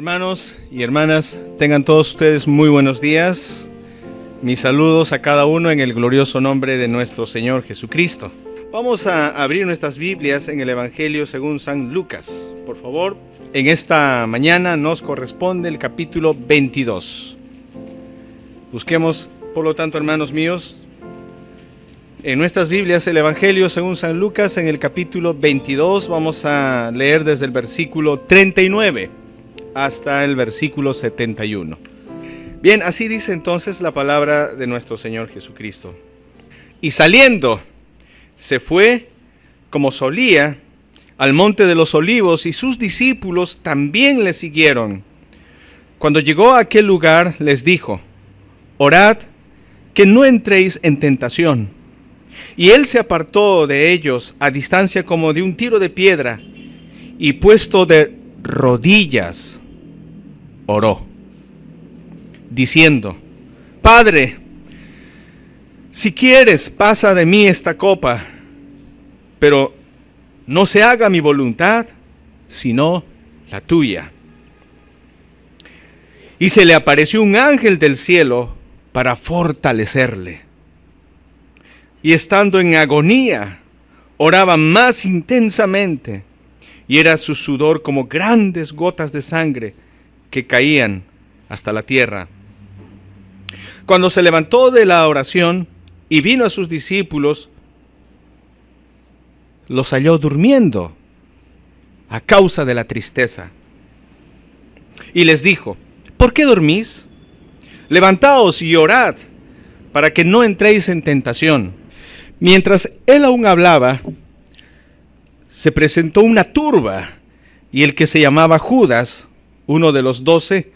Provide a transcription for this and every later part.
Hermanos y hermanas, tengan todos ustedes muy buenos días. Mis saludos a cada uno en el glorioso nombre de nuestro Señor Jesucristo. Vamos a abrir nuestras Biblias en el Evangelio según San Lucas. Por favor, en esta mañana nos corresponde el capítulo 22. Busquemos, por lo tanto, hermanos míos, en nuestras Biblias el Evangelio según San Lucas en el capítulo 22. Vamos a leer desde el versículo 39 hasta el versículo 71. Bien, así dice entonces la palabra de nuestro Señor Jesucristo. Y saliendo, se fue, como solía, al monte de los olivos, y sus discípulos también le siguieron. Cuando llegó a aquel lugar, les dijo: orad, que no entréis en tentación. Y él se apartó de ellos a distancia como de un tiro de piedra, y puesto de rodillas, oró, diciendo: Padre, si quieres, pasa de mí esta copa, pero no se haga mi voluntad, sino la tuya. Y se le apareció un ángel del cielo para fortalecerle. Y estando en agonía, oraba más intensamente, y era su sudor como grandes gotas de sangre que caían hasta la tierra. Cuando se levantó de la oración y vino a sus discípulos, los halló durmiendo a causa de la tristeza. Y les dijo: ¿por qué dormís? Levantaos y orad, para que no entréis en tentación. Mientras él aún hablaba, se presentó una turba, y el que se llamaba Judas, uno de los 12,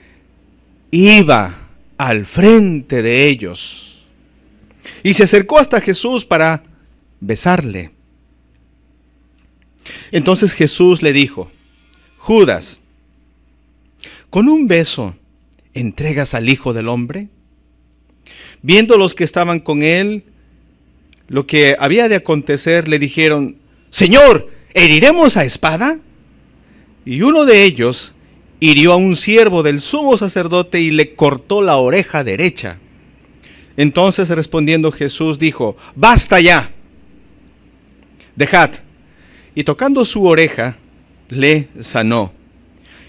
iba al frente de ellos, y se acercó hasta Jesús para besarle. Entonces Jesús le dijo: Judas, ¿con un beso entregas al Hijo del Hombre? Viendo los que estaban con él lo que había de acontecer, le dijeron: Señor, ¿heriremos a espada? Y uno de ellos hirió a un siervo del sumo sacerdote y le cortó la oreja derecha. Entonces, respondiendo Jesús, dijo: basta ya, dejad. Y tocando su oreja, le sanó.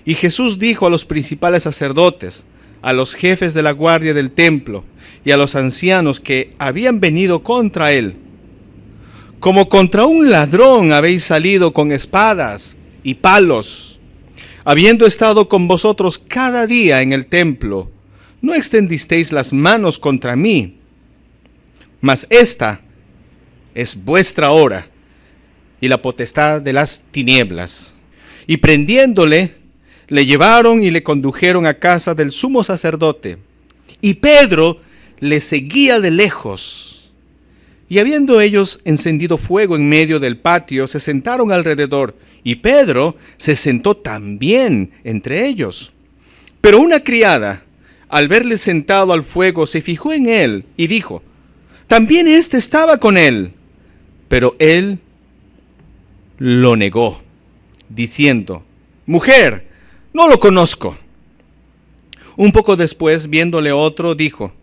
Y Jesús dijo a los principales sacerdotes, a los jefes de la guardia del templo y a los ancianos que habían venido contra él: como contra un ladrón habéis salido con espadas y palos, habiendo estado con vosotros cada día en el templo, no extendisteis las manos contra mí. Mas esta es vuestra hora y la potestad de las tinieblas. Y prendiéndole, le llevaron y le condujeron a casa del sumo sacerdote. Y Pedro le seguía de lejos. Y habiendo ellos encendido fuego en medio del patio, se sentaron alrededor, y Pedro se sentó también entre ellos. Pero una criada, al verle sentado al fuego, se fijó en él y dijo: también éste estaba con él. Pero él lo negó, diciendo: mujer, no lo conozco. Un poco después, viéndole otro, dijo: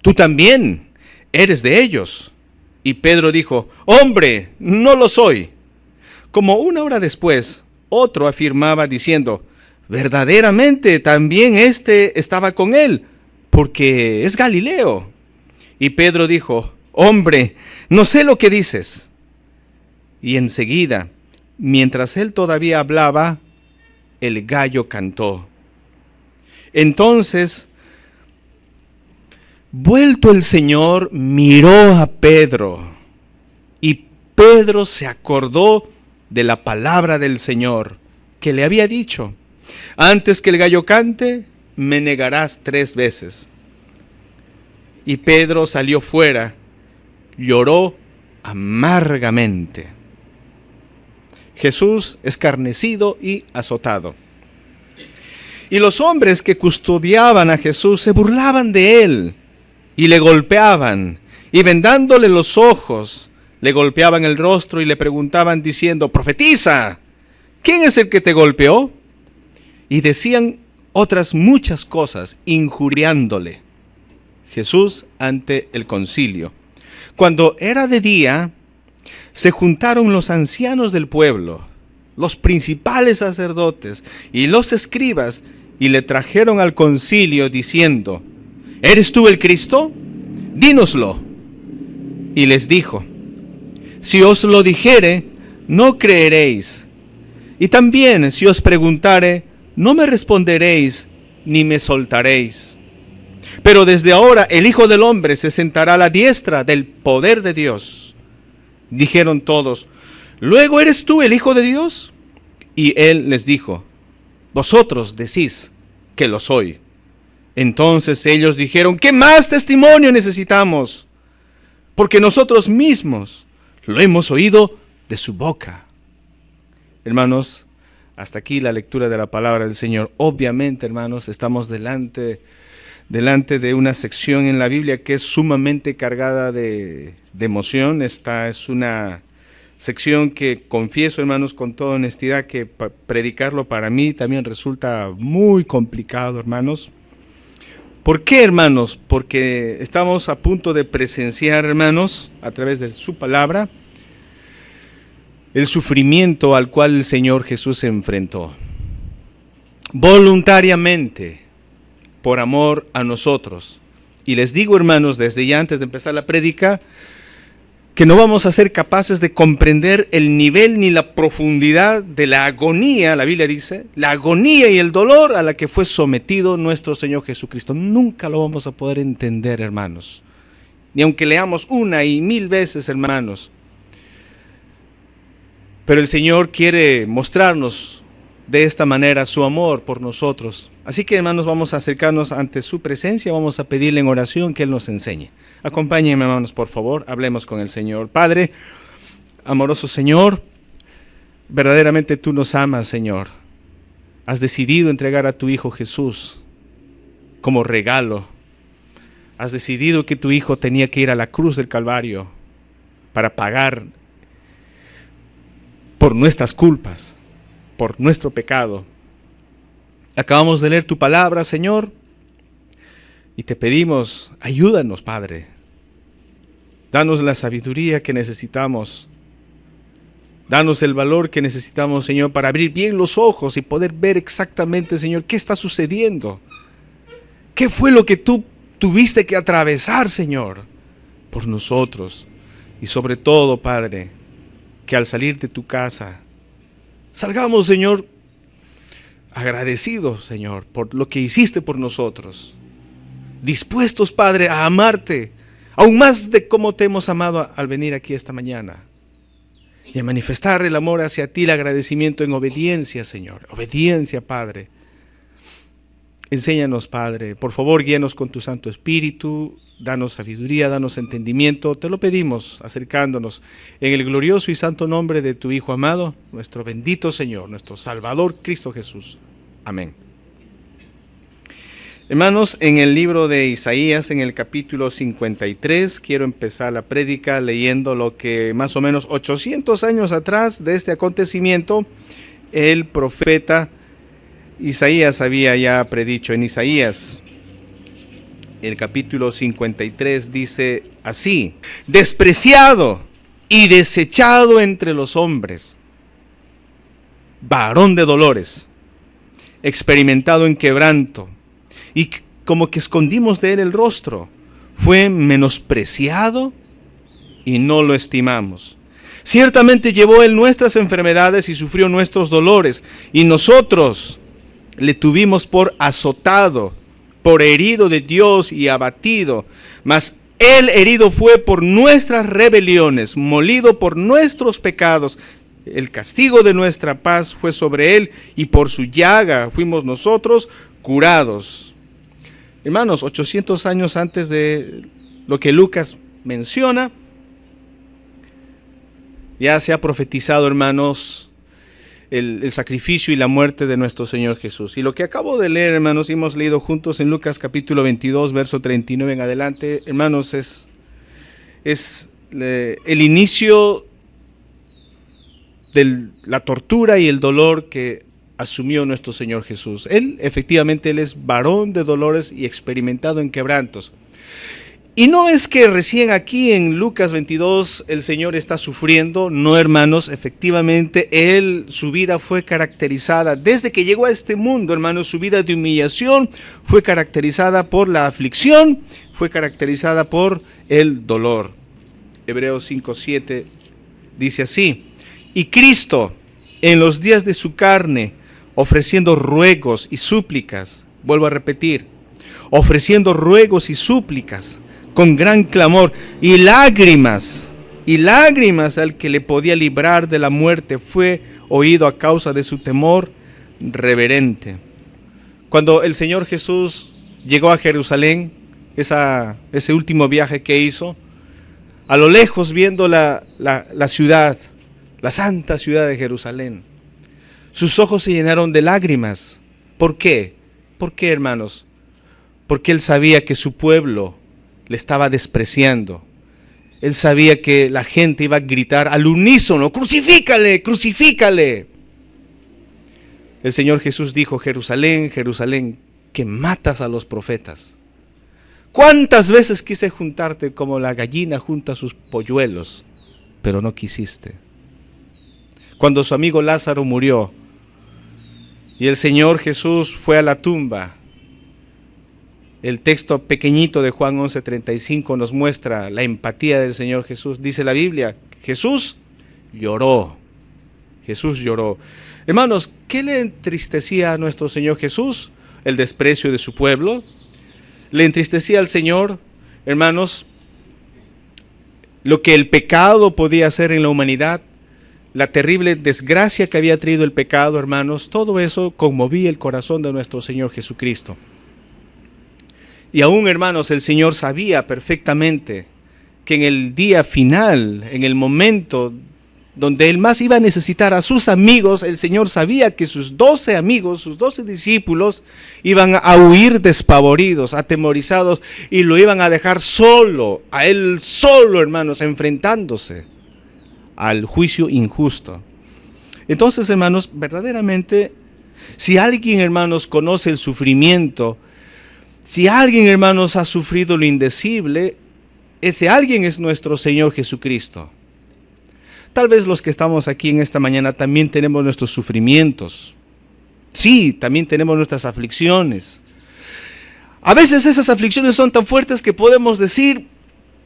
tú también eres de ellos. Y Pedro dijo: hombre, no lo soy. Como una hora después, otro afirmaba diciendo: verdaderamente también éste estaba con él, porque es Galileo. Y Pedro dijo: hombre, no sé lo que dices. Y enseguida, mientras él todavía hablaba, el gallo cantó. Entonces, vuelto el Señor, miró a Pedro, y Pedro se acordó de la palabra del Señor que le había dicho: antes que el gallo cante, me negarás 3 veces. Y Pedro salió fuera, lloró amargamente. Jesús escarnecido y azotado. Y los hombres que custodiaban a Jesús se burlaban de él y le golpeaban, y vendándole los ojos, le golpeaban el rostro y le preguntaban diciendo: profetiza, ¿quién es el que te golpeó? Y decían otras muchas cosas, injuriándole. Jesús ante el concilio. Cuando era de día, se juntaron los ancianos del pueblo, los principales sacerdotes y los escribas, y le trajeron al concilio diciendo: ¿Eres tú el Cristo? Dínoslo. Y les dijo: si os lo dijere, no creeréis. Y también si os preguntare, no me responderéis ni me soltaréis. Pero desde ahora el Hijo del Hombre se sentará a la diestra del poder de Dios. Dijeron todos: ¿luego eres tú el Hijo de Dios? Y él les dijo: vosotros decís que lo soy. Entonces ellos dijeron: ¿qué más testimonio necesitamos? Porque nosotros mismos lo hemos oído de su boca. Hermanos, hasta aquí la lectura de la palabra del Señor. Obviamente, hermanos, estamos delante de una sección en la Biblia que es sumamente cargada de emoción. Esta es una sección que confieso, hermanos, con toda honestidad, que predicarlo para mí también resulta muy complicado, hermanos. ¿Por qué, hermanos? Porque estamos a punto de presenciar, hermanos, a través de su palabra, el sufrimiento al cual el Señor Jesús se enfrentó. Voluntariamente, por amor a nosotros. Y les digo, hermanos, desde ya antes de empezar la prédica, que no vamos a ser capaces de comprender el nivel ni la profundidad de la agonía, la Biblia dice, la agonía y el dolor a la que fue sometido nuestro Señor Jesucristo. Nunca lo vamos a poder entender, hermanos. Ni aunque leamos 1 y 1000 veces, hermanos. Pero el Señor quiere mostrarnos de esta manera su amor por nosotros. Así que, hermanos, vamos a acercarnos ante su presencia, vamos a pedirle en oración que Él nos enseñe. Acompáñenme, hermanos, por favor, hablemos con el Señor. Padre, amoroso Señor, verdaderamente tú nos amas, Señor. Has decidido entregar a tu Hijo Jesús como regalo. Has decidido que tu Hijo tenía que ir a la cruz del Calvario para pagar por nuestras culpas, por nuestro pecado. Acabamos de leer tu palabra, Señor, y te pedimos, ayúdanos, Padre. Danos la sabiduría que necesitamos. Danos el valor que necesitamos, Señor, para abrir bien los ojos y poder ver exactamente, Señor, qué está sucediendo. ¿Qué fue lo que tú tuviste que atravesar, Señor, por nosotros? Y sobre todo, Padre, que al salir de tu casa, salgamos, Señor, agradecidos, Señor, por lo que hiciste por nosotros. Dispuestos, Padre, a amarte, aún más de cómo te hemos amado al venir aquí esta mañana. Y a manifestar el amor hacia ti, el agradecimiento en obediencia, Señor. Obediencia, Padre. Enséñanos, Padre. Por favor, guíanos con tu Santo Espíritu. Danos sabiduría, danos entendimiento. Te lo pedimos, acercándonos en el glorioso y santo nombre de tu Hijo amado, nuestro bendito Señor, nuestro Salvador Cristo Jesús. Amén. Hermanos, en el libro de Isaías, en el capítulo 53, quiero empezar la prédica leyendo lo que más o menos 800 años atrás de este acontecimiento, el profeta Isaías había ya predicho. En Isaías, el capítulo 53 dice así: despreciado y desechado entre los hombres, varón de dolores, experimentado en quebranto, y como que escondimos de él el rostro. Fue menospreciado y no lo estimamos. Ciertamente llevó él nuestras enfermedades y sufrió nuestros dolores, y nosotros le tuvimos por azotado, por herido de Dios y abatido. Mas él herido fue por nuestras rebeliones, molido por nuestros pecados. El castigo de nuestra paz fue sobre él, y por su llaga fuimos nosotros curados. Hermanos, 800 años antes de lo que Lucas menciona, ya se ha profetizado, hermanos, el sacrificio y la muerte de nuestro Señor Jesús. Y lo que acabo de leer, hermanos, hemos leído juntos en Lucas capítulo 22, verso 39 en adelante, hermanos, es el inicio de la tortura y el dolor que asumió nuestro Señor Jesús. Él, efectivamente, Él es varón de dolores y experimentado en quebrantos. Y no es que recién aquí en Lucas 22 el Señor está sufriendo, no, hermanos, efectivamente Él, su vida fue caracterizada, desde que llegó a este mundo, hermanos, su vida de humillación fue caracterizada por la aflicción, fue caracterizada por el dolor. Hebreos 5:7 dice así: y Cristo, en los días de su carne, ofreciendo ruegos y súplicas, vuelvo a repetir, ofreciendo ruegos y súplicas, con gran clamor y lágrimas al que le podía librar de la muerte, fue oído a causa de su temor reverente. Cuando el Señor Jesús llegó a Jerusalén, ese último viaje que hizo, a lo lejos viendo la ciudad, la santa ciudad de Jerusalén, sus ojos se llenaron de lágrimas. ¿Por qué? ¿Por qué, hermanos? Porque Él sabía que su pueblo le estaba despreciando. Él sabía que la gente iba a gritar al unísono: ¡crucifícale, crucifícale! El Señor Jesús dijo: Jerusalén, Jerusalén, que matas a los profetas. ¿Cuántas veces quise juntarte como la gallina junta sus polluelos, pero no quisiste? Cuando su amigo Lázaro murió y el Señor Jesús fue a la tumba, el texto pequeñito de Juan 11:35 nos muestra la empatía del Señor Jesús. Dice la Biblia: Jesús lloró. Jesús lloró. Hermanos, ¿qué le entristecía a nuestro Señor Jesús? El desprecio de su pueblo. Le entristecía al Señor, hermanos, lo que el pecado podía hacer en la humanidad, la terrible desgracia que había traído el pecado, hermanos. Todo eso conmovía el corazón de nuestro Señor Jesucristo. Y aún, hermanos, el Señor sabía perfectamente que en el día final, en el momento donde Él más iba a necesitar a sus amigos, el Señor sabía que sus 12 amigos, sus 12 discípulos, iban a huir despavoridos, atemorizados, y lo iban a dejar solo, a Él solo, hermanos, enfrentándose al juicio injusto. Entonces, hermanos, verdaderamente, si alguien, hermanos, conoce el sufrimiento, si alguien, hermanos, ha sufrido lo indecible, ese alguien es nuestro Señor Jesucristo. Tal vez los que estamos aquí en esta mañana también tenemos nuestros sufrimientos. Sí, también tenemos nuestras aflicciones. A veces esas aflicciones son tan fuertes que podemos decir: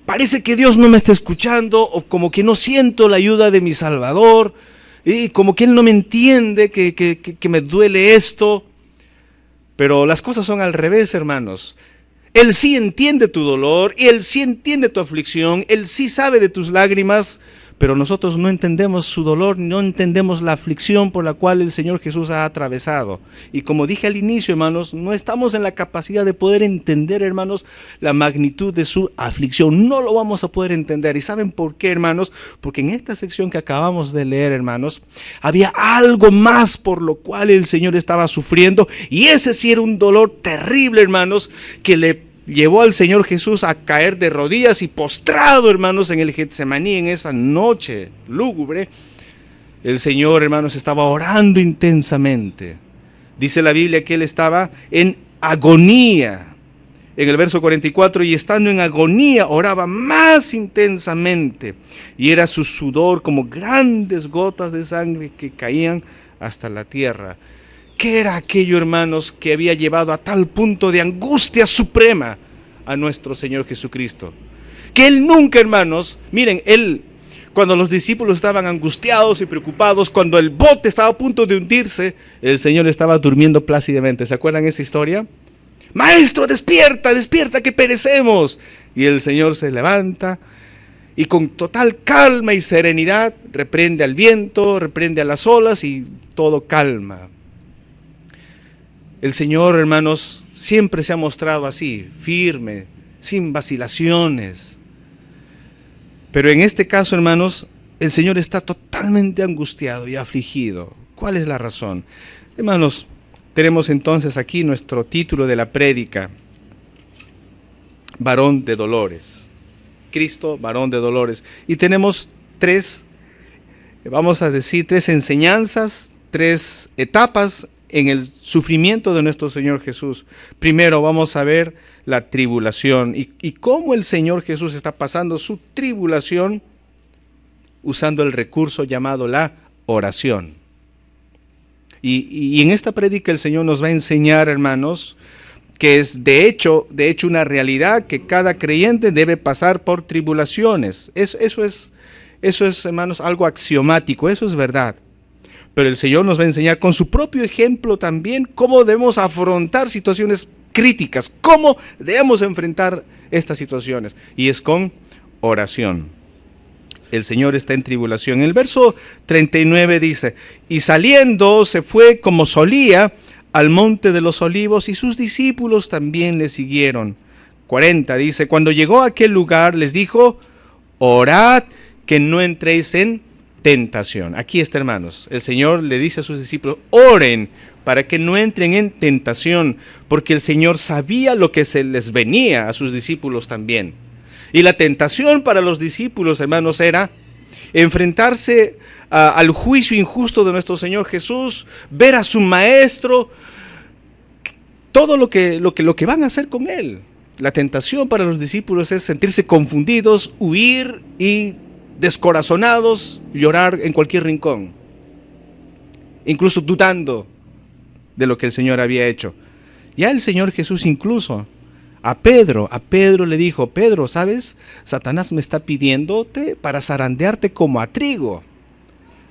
parece que Dios no me está escuchando, o como que no siento la ayuda de mi Salvador, y como que Él no me entiende, que me duele esto. Pero las cosas son al revés, hermanos. Él sí entiende tu dolor, y Él sí entiende tu aflicción, Él sí sabe de tus lágrimas, pero nosotros no entendemos su dolor, no entendemos la aflicción por la cual el Señor Jesús ha atravesado. Y como dije al inicio, hermanos, no estamos en la capacidad de poder entender, hermanos, la magnitud de su aflicción. No lo vamos a poder entender. ¿Y saben por qué, hermanos? Porque en esta sección que acabamos de leer, hermanos, había algo más por lo cual el Señor estaba sufriendo, y ese sí era un dolor terrible, hermanos, que le llevó al Señor Jesús a caer de rodillas y postrado, hermanos, en el Getsemaní, en esa noche lúgubre. El Señor, hermanos, estaba orando intensamente. Dice la Biblia que Él estaba en agonía. En el verso 44, y estando en agonía, oraba más intensamente, y era su sudor como grandes gotas de sangre que caían hasta la tierra. ¿Qué era aquello, hermanos, que había llevado a tal punto de angustia suprema a nuestro Señor Jesucristo? Que Él nunca, hermanos, miren, Él, cuando los discípulos estaban angustiados y preocupados, cuando el bote estaba a punto de hundirse, el Señor estaba durmiendo plácidamente. ¿Se acuerdan esa historia? Maestro, despierta, despierta, que perecemos. Y el Señor se levanta y con total calma y serenidad reprende al viento, reprende a las olas, y todo calma. El Señor, hermanos, siempre se ha mostrado así, firme, sin vacilaciones. Pero en este caso, hermanos, el Señor está totalmente angustiado y afligido. ¿Cuál es la razón? Hermanos, tenemos entonces aquí nuestro título de la prédica: varón de dolores. Cristo, varón de dolores. Y tenemos tres enseñanzas, tres etapas en el sufrimiento de nuestro Señor Jesús. Primero vamos a ver la tribulación y cómo el Señor Jesús está pasando su tribulación usando el recurso llamado la oración. Y en esta prédica el Señor nos va a enseñar, hermanos, que es de hecho una realidad que cada creyente debe pasar por tribulaciones. Eso es, hermanos, algo axiomático, eso es verdad. Pero el Señor nos va a enseñar con su propio ejemplo también cómo debemos afrontar situaciones críticas, cómo debemos enfrentar estas situaciones. Y es con oración. El Señor está en tribulación. El verso 39 dice, y saliendo se fue como solía al monte de los olivos y sus discípulos también le siguieron. 40 dice, cuando llegó a aquel lugar les dijo, orad que no entréis en tentación. Aquí está, hermanos, el Señor le dice a sus discípulos, oren para que no entren en tentación, porque el Señor sabía lo que se les venía a sus discípulos también. Y la tentación para los discípulos, hermanos, era enfrentarse al juicio injusto de nuestro Señor Jesús, ver a su maestro, todo lo que van a hacer con él. La tentación para los discípulos es sentirse confundidos, huir y descorazonados, llorar en cualquier rincón, incluso dudando de lo que el Señor había hecho. Ya el Señor Jesús incluso a Pedro le dijo, Pedro, ¿sabes? Satanás me está pidiéndote para zarandearte como a trigo.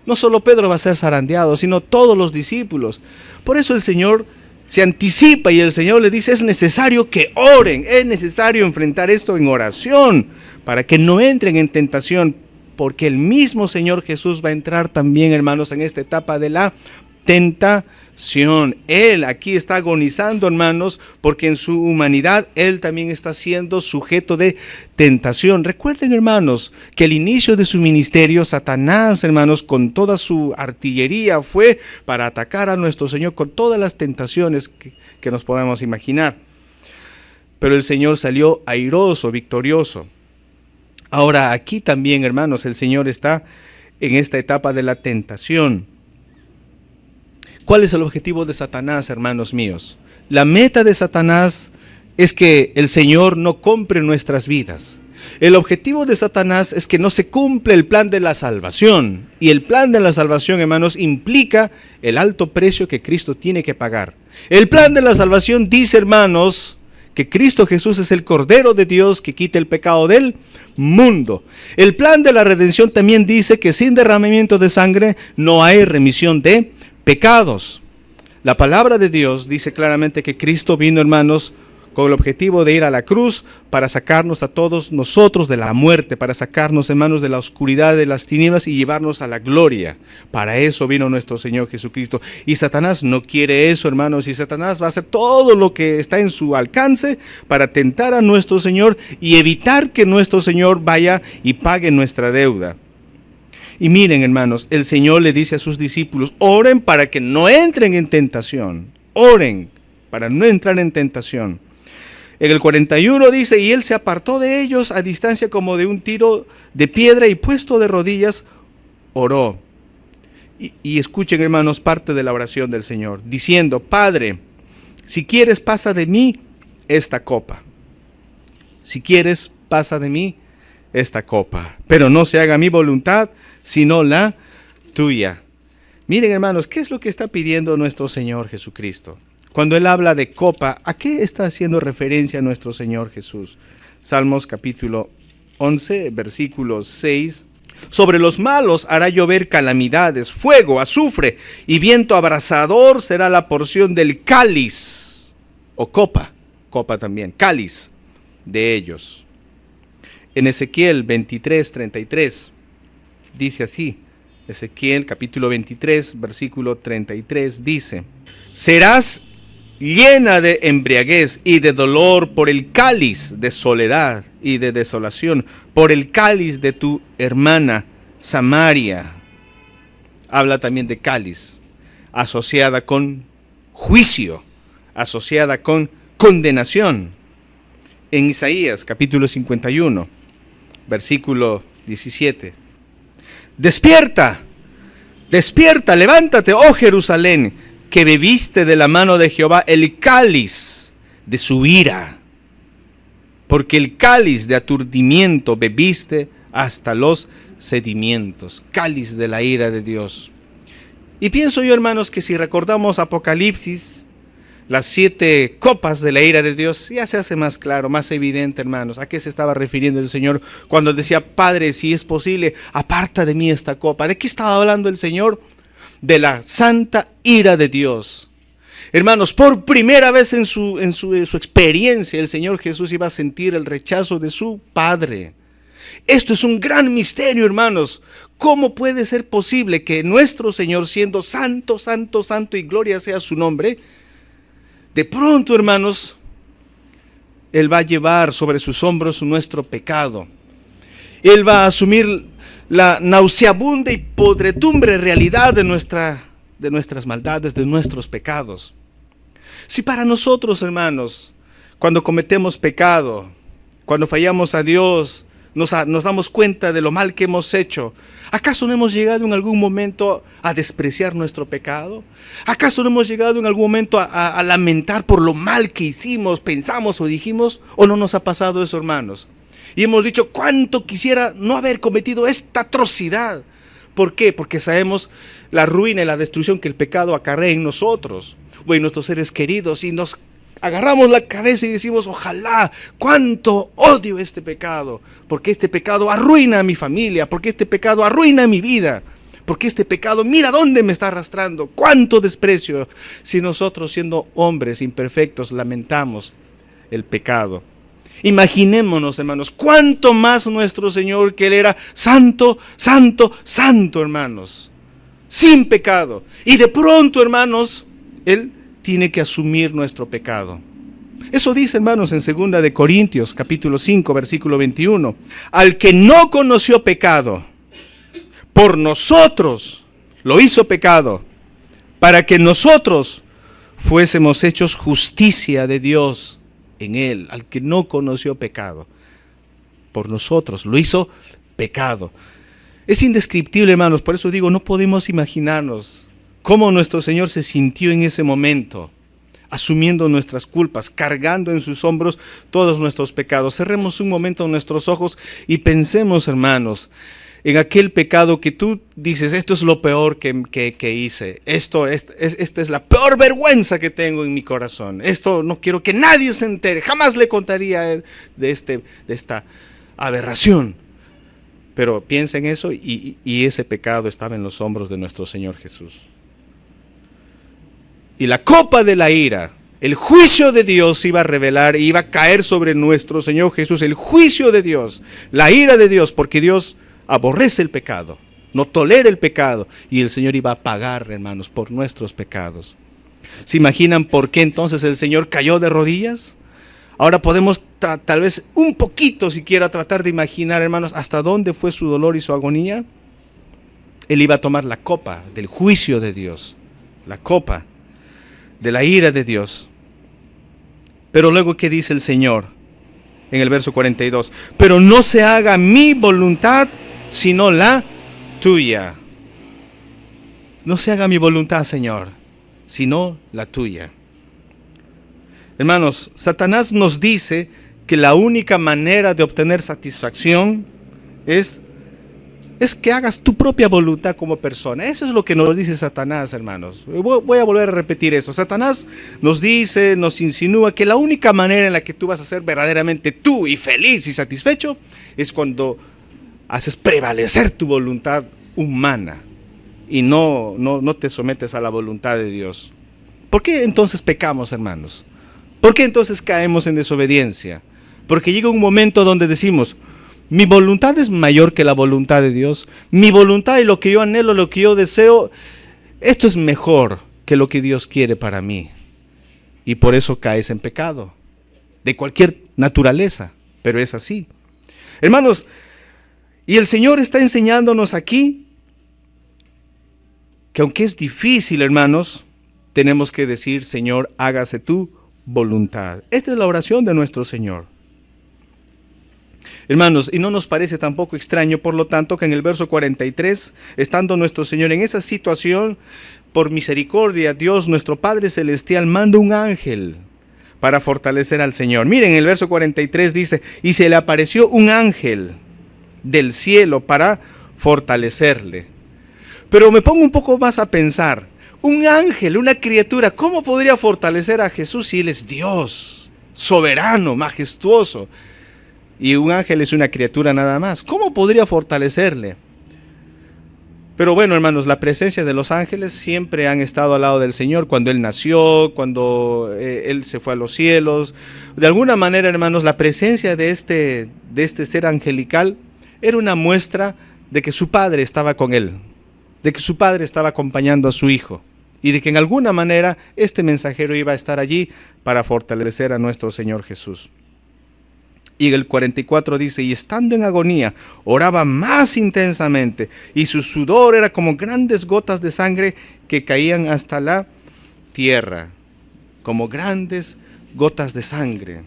No solo Pedro va a ser zarandeado, sino todos los discípulos. Por eso el Señor se anticipa y el Señor le dice, es necesario que oren, es necesario enfrentar esto en oración para que no entren en tentación, porque el mismo Señor Jesús va a entrar también, hermanos, en esta etapa de la tentación. Él aquí está agonizando, hermanos, porque en su humanidad Él también está siendo sujeto de tentación. Recuerden, hermanos, que al inicio de su ministerio, Satanás, hermanos, con toda su artillería fue para atacar a nuestro Señor con todas las tentaciones que nos podemos imaginar. Pero el Señor salió airoso, victorioso. Ahora aquí también, hermanos, el Señor está en esta etapa de la tentación. ¿Cuál es el objetivo de Satanás, hermanos míos? La meta de Satanás es que el Señor no compre nuestras vidas. El objetivo de Satanás es que no se cumple el plan de la salvación. Y el plan de la salvación, hermanos, implica el alto precio que Cristo tiene que pagar. El plan de la salvación dice, hermanos, que Cristo Jesús es el Cordero de Dios que quita el pecado del mundo. El plan de la redención también dice que sin derramamiento de sangre no hay remisión de pecados. La palabra de Dios dice claramente que Cristo vino, hermanos, con el objetivo de ir a la cruz para sacarnos a todos nosotros de la muerte, para sacarnos, hermanos, de la oscuridad, de las tinieblas y llevarnos a la gloria. Para eso vino nuestro Señor Jesucristo. Y Satanás no quiere eso, hermanos, y Satanás va a hacer todo lo que está en su alcance para tentar a nuestro Señor y evitar que nuestro Señor vaya y pague nuestra deuda. Y miren, hermanos, el Señor le dice a sus discípulos, oren para que no entren en tentación. Oren para no entrar en tentación. En el 41 dice, y él se apartó de ellos a distancia como de un tiro de piedra y puesto de rodillas, oró. Y escuchen, hermanos, parte de la oración del Señor, diciendo, Padre, si quieres pasa de mí esta copa. Si quieres pasa de mí esta copa. Pero no se haga mi voluntad, sino la tuya. Miren, hermanos, ¿qué es lo que está pidiendo nuestro Señor Jesucristo? Cuando Él habla de copa, ¿a qué está haciendo referencia nuestro Señor Jesús? Salmos capítulo 11, versículo 6. Sobre los malos hará llover calamidades, fuego, azufre y viento abrasador será la porción del cáliz, o copa también, cáliz de ellos. En Ezequiel 23, 33, dice así, Ezequiel capítulo 23, versículo 33, dice, serás llena de embriaguez y de dolor por el cáliz de soledad y de desolación, por el cáliz de tu hermana Samaria. Habla también de cáliz, asociada con juicio, asociada con condenación. En Isaías capítulo 51, versículo 17. Despierta, Despierta, levántate, oh Jerusalén, que bebiste de la mano de Jehová el cáliz de su ira. Porque el cáliz de aturdimiento bebiste hasta los sedimentos, cáliz de la ira de Dios. Y pienso yo, hermanos, que si recordamos Apocalipsis, las 7 copas de la ira de Dios, ya se hace más claro, más evidente, hermanos, a qué se estaba refiriendo el Señor cuando decía: Padre, si es posible, aparta de mí esta copa. ¿De qué estaba hablando el Señor? De la santa ira de Dios. Hermanos, por primera vez en su experiencia, el Señor Jesús iba a sentir el rechazo de su Padre. Esto es un gran misterio, hermanos. ¿Cómo puede ser posible que nuestro Señor, siendo santo, santo, santo, y gloria sea su nombre, de pronto, hermanos, Él va a llevar sobre sus hombros nuestro pecado? Él va a asumir la nauseabunda y podredumbre realidad de nuestras maldades, de nuestros pecados. Si para nosotros, hermanos, cuando cometemos pecado, cuando fallamos a Dios, nos damos cuenta de lo mal que hemos hecho, ¿acaso no hemos llegado en algún momento a despreciar nuestro pecado? ¿Acaso no hemos llegado en algún momento a lamentar por lo mal que hicimos, pensamos o dijimos? ¿O no nos ha pasado eso, hermanos? Y hemos dicho: cuánto quisiera no haber cometido esta atrocidad. ¿Por qué? Porque sabemos la ruina y la destrucción que el pecado acarrea en nosotros o en nuestros seres queridos, y nos agarramos la cabeza y decimos: ojalá, cuánto odio este pecado, porque este pecado arruina a mi familia, porque este pecado arruina mi vida, porque este pecado, mira dónde me está arrastrando, cuánto desprecio. Si nosotros, siendo hombres imperfectos, lamentamos el pecado, imaginémonos, hermanos, cuánto más nuestro Señor, que Él era santo, santo, santo, hermanos, sin pecado, y de pronto, hermanos, Él tiene que asumir nuestro pecado. Eso dice, hermanos, en 2 de Corintios, capítulo 5, versículo 21. Al que no conoció pecado, por nosotros lo hizo pecado, para que nosotros fuésemos hechos justicia de Dios en Él. Al que no conoció pecado, por nosotros lo hizo pecado. Es indescriptible, hermanos, por eso digo, no podemos imaginarnos cómo nuestro Señor se sintió en ese momento, asumiendo nuestras culpas, cargando en sus hombros todos nuestros pecados. Cerremos un momento nuestros ojos y pensemos, hermanos, en aquel pecado que tú dices: esto es lo peor que hice, esta es la peor vergüenza que tengo en mi corazón, esto no quiero que nadie se entere, jamás le contaría a él de esta aberración. Pero piensa en eso, y ese pecado estaba en los hombros de nuestro Señor Jesús. Y la copa de la ira, el juicio de Dios, iba a revelar, iba a caer sobre nuestro Señor Jesús, el juicio de Dios, la ira de Dios, porque Dios aborrece el pecado, no tolera el pecado, y el Señor iba a pagar, hermanos, por nuestros pecados. ¿Se imaginan por qué entonces el Señor cayó de rodillas? Ahora podemos tal vez un poquito, siquiera, tratar de imaginar, hermanos, hasta dónde fue su dolor y su agonía. Él iba a tomar la copa del juicio de Dios, la copa de la ira de Dios. Pero luego, ¿qué dice el Señor en el verso 42? Pero no se haga mi voluntad, sino la tuya. No se haga mi voluntad, Señor, sino la tuya. Hermanos, Satanás nos dice que la única manera de obtener satisfacción es que hagas tu propia voluntad como persona. Eso es lo que nos dice Satanás, hermanos. Voy a volver a repetir eso. Satanás nos dice, nos insinúa que la única manera en la que tú vas a ser verdaderamente tú y feliz y satisfecho es cuando haces prevalecer tu voluntad humana y no te sometes a la voluntad de Dios. ¿Por qué entonces pecamos, hermanos? ¿Por qué entonces caemos en desobediencia? Porque llega un momento donde decimos: mi voluntad es mayor que la voluntad de Dios. Mi voluntad y lo que yo anhelo, lo que yo deseo, esto es mejor que lo que Dios quiere para mí. Y por eso caes en pecado, de cualquier naturaleza, pero es así. Hermanos, y el Señor está enseñándonos aquí que aunque es difícil, hermanos, tenemos que decir: Señor, hágase tu voluntad. Esta es la oración de nuestro Señor. Hermanos, y no nos parece tampoco extraño, por lo tanto, que en el verso 43, estando nuestro Señor en esa situación, por misericordia, Dios, nuestro Padre Celestial, manda un ángel para fortalecer al Señor. Miren, el verso 43 dice, y se le apareció un ángel del cielo para fortalecerle. Pero me pongo un poco más a pensar, un ángel, una criatura, ¿cómo podría fortalecer a Jesús si Él es Dios, soberano, majestuoso? Y un ángel es una criatura nada más. ¿Cómo podría fortalecerle? Pero bueno, hermanos, la presencia de los ángeles siempre han estado al lado del Señor cuando Él nació, cuando Él se fue a los cielos. De alguna manera, hermanos, la presencia de este ser angelical era una muestra de que su Padre estaba con Él, de que su Padre estaba acompañando a su Hijo y de que en alguna manera este mensajero iba a estar allí para fortalecer a nuestro Señor Jesús. Y el 44 dice, y estando en agonía, oraba más intensamente, y su sudor era como grandes gotas de sangre que caían hasta la tierra, como grandes gotas de sangre.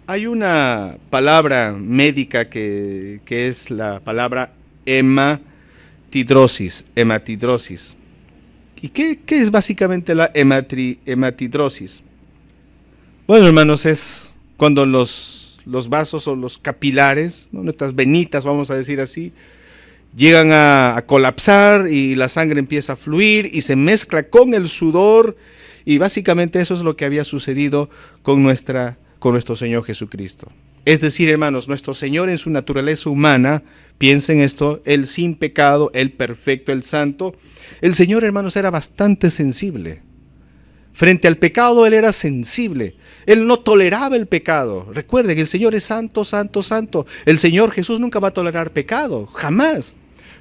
Hay una palabra médica que es la palabra hematidrosis. ¿Y qué es básicamente la hematidrosis? Bueno, hermanos, es cuando los vasos o los capilares, ¿no?, nuestras venitas, vamos a decir así, llegan a colapsar y la sangre empieza a fluir y se mezcla con el sudor, y básicamente eso es lo que había sucedido con nuestro Señor Jesucristo. Es decir, hermanos, nuestro Señor en su naturaleza humana, piensen esto, Él sin pecado, Él perfecto, Él santo, el Señor, hermanos, era bastante sensible. Frente al pecado Él era sensible, Él no toleraba el pecado. Recuerden, el Señor es santo, santo, santo. El Señor Jesús nunca va a tolerar pecado, jamás.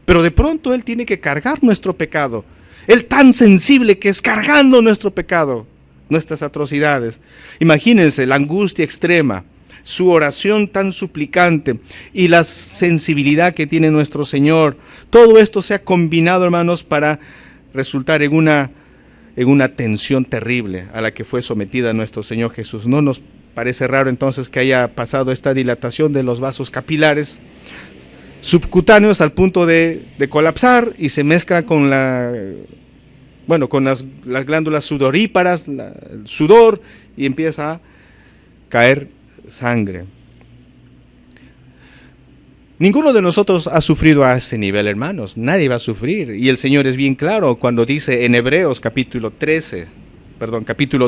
Pero de pronto Él tiene que cargar nuestro pecado. Él tan sensible que es cargando nuestro pecado, nuestras atrocidades. Imagínense la angustia extrema, su oración tan suplicante y la sensibilidad que tiene nuestro Señor. Todo esto se ha combinado, hermanos, para resultar en una tensión terrible a la que fue sometida nuestro Señor Jesús. No nos parece raro entonces que haya pasado esta dilatación de los vasos capilares subcutáneos al punto de colapsar y se mezcla con con las glándulas sudoríparas, el sudor, y empieza a caer sangre. Ninguno de nosotros ha sufrido a ese nivel, hermanos. Nadie va a sufrir. Y el Señor es bien claro cuando dice en Hebreos capítulo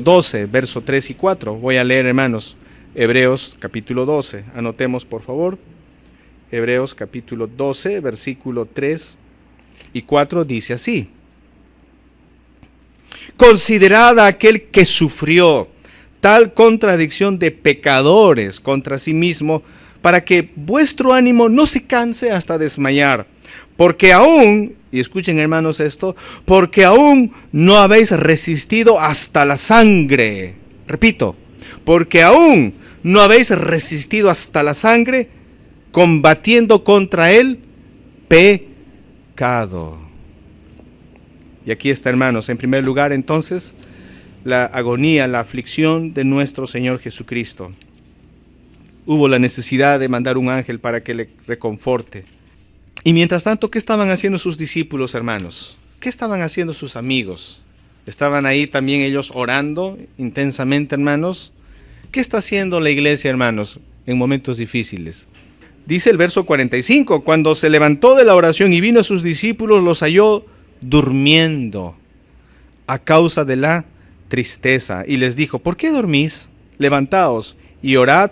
12, verso 3 y 4. Voy a leer, hermanos, Hebreos capítulo 12. Anotemos, por favor. Hebreos capítulo 12, versículo 3 y 4 dice así. Considerad a aquel que sufrió tal contradicción de pecadores contra sí mismo, para que vuestro ánimo no se canse hasta desmayar, porque aún, y escuchen, hermanos, esto, porque aún no habéis resistido hasta la sangre. Repito, porque aún no habéis resistido hasta la sangre, combatiendo contra el pecado. Y aquí está, hermanos, en primer lugar, entonces, la agonía, la aflicción de nuestro Señor Jesucristo. Hubo la necesidad de mandar un ángel para que le reconforte. Y mientras tanto, ¿qué estaban haciendo sus discípulos, hermanos? ¿Qué estaban haciendo sus amigos? ¿Estaban ahí también ellos orando intensamente, hermanos? ¿Qué está haciendo la iglesia, hermanos, en momentos difíciles? Dice el verso 45, cuando se levantó de la oración y vino a sus discípulos, los halló durmiendo a causa de la tristeza. Y les dijo, ¿por qué dormís? Levantaos y orad.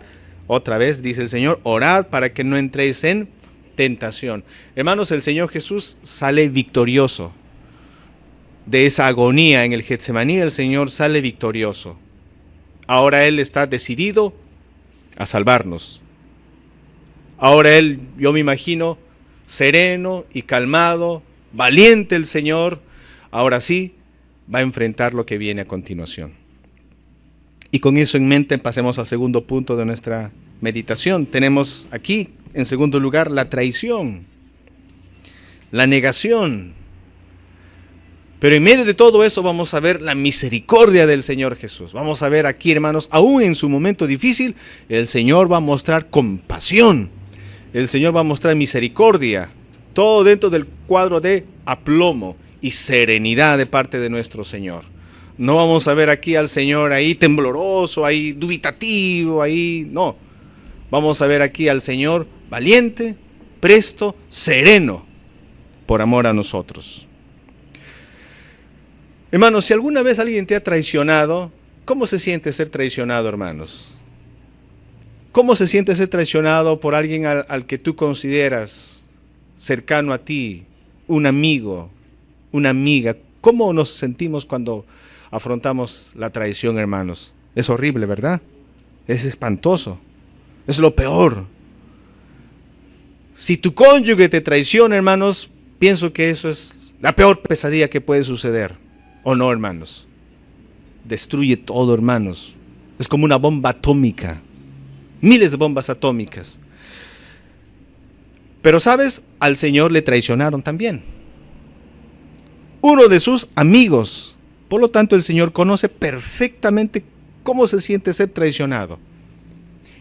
Otra vez dice el Señor, orad para que no entréis en tentación. Hermanos, el Señor Jesús sale victorioso de esa agonía en el Getsemaní. El Señor sale victorioso. Ahora Él está decidido a salvarnos. Ahora Él, yo me imagino, sereno y calmado, valiente el Señor, ahora sí va a enfrentar lo que viene a continuación. Y con eso en mente pasemos al segundo punto de nuestra meditación. Tenemos aquí, en segundo lugar, la traición, la negación. Pero en medio de todo eso vamos a ver la misericordia del Señor Jesús. Vamos a ver aquí, hermanos, aún en su momento difícil, el Señor va a mostrar compasión. El Señor va a mostrar misericordia. Todo dentro del cuadro de aplomo y serenidad de parte de nuestro Señor. No vamos a ver aquí al Señor ahí tembloroso, ahí dubitativo, ahí no. Vamos a ver aquí al Señor valiente, presto, sereno, por amor a nosotros. Hermanos, si alguna vez alguien te ha traicionado, ¿cómo se siente ser traicionado, hermanos? ¿Cómo se siente ser traicionado por alguien al que tú consideras cercano a ti, un amigo, una amiga? ¿Cómo nos sentimos cuando afrontamos la traición, hermanos? Es horrible, ¿verdad? Es espantoso. Es lo peor. Si tu cónyuge te traiciona, hermanos, pienso que eso es la peor pesadilla que puede suceder. ¿O no, hermanos? Destruye todo, hermanos. Es como una bomba atómica. Miles de bombas atómicas. Pero, ¿sabes? Al Señor le traicionaron también. Uno de sus amigos. Por lo tanto, el Señor conoce perfectamente cómo se siente ser traicionado.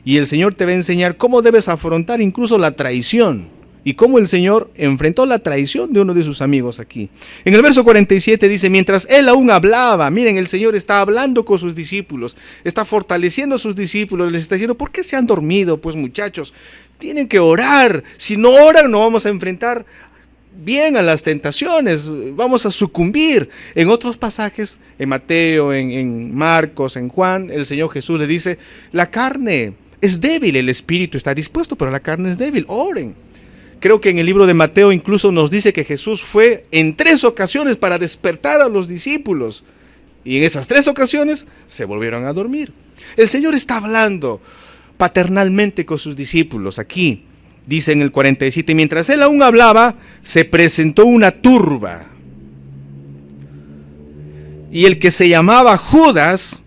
Y el Señor te va a enseñar cómo debes afrontar incluso la traición. Y cómo el Señor enfrentó la traición de uno de sus amigos aquí. En el verso 47 dice, mientras él aún hablaba, miren, el Señor está hablando con sus discípulos, está fortaleciendo a sus discípulos, les está diciendo, ¿por qué se han dormido? Pues muchachos, tienen que orar. Si no oran, no vamos a enfrentar bien a las tentaciones, vamos a sucumbir. En otros pasajes, en Mateo, en Marcos, en Juan, el Señor Jesús le dice, la carne es débil, el espíritu está dispuesto, pero la carne es débil, oren. Creo que en el libro de Mateo incluso nos dice que Jesús fue en 3 ocasiones para despertar a los discípulos. Y en esas 3 ocasiones se volvieron a dormir. El Señor está hablando paternalmente con sus discípulos. Aquí dice en el 47, mientras él aún hablaba, se presentó una turba. Y el que se llamaba Judas,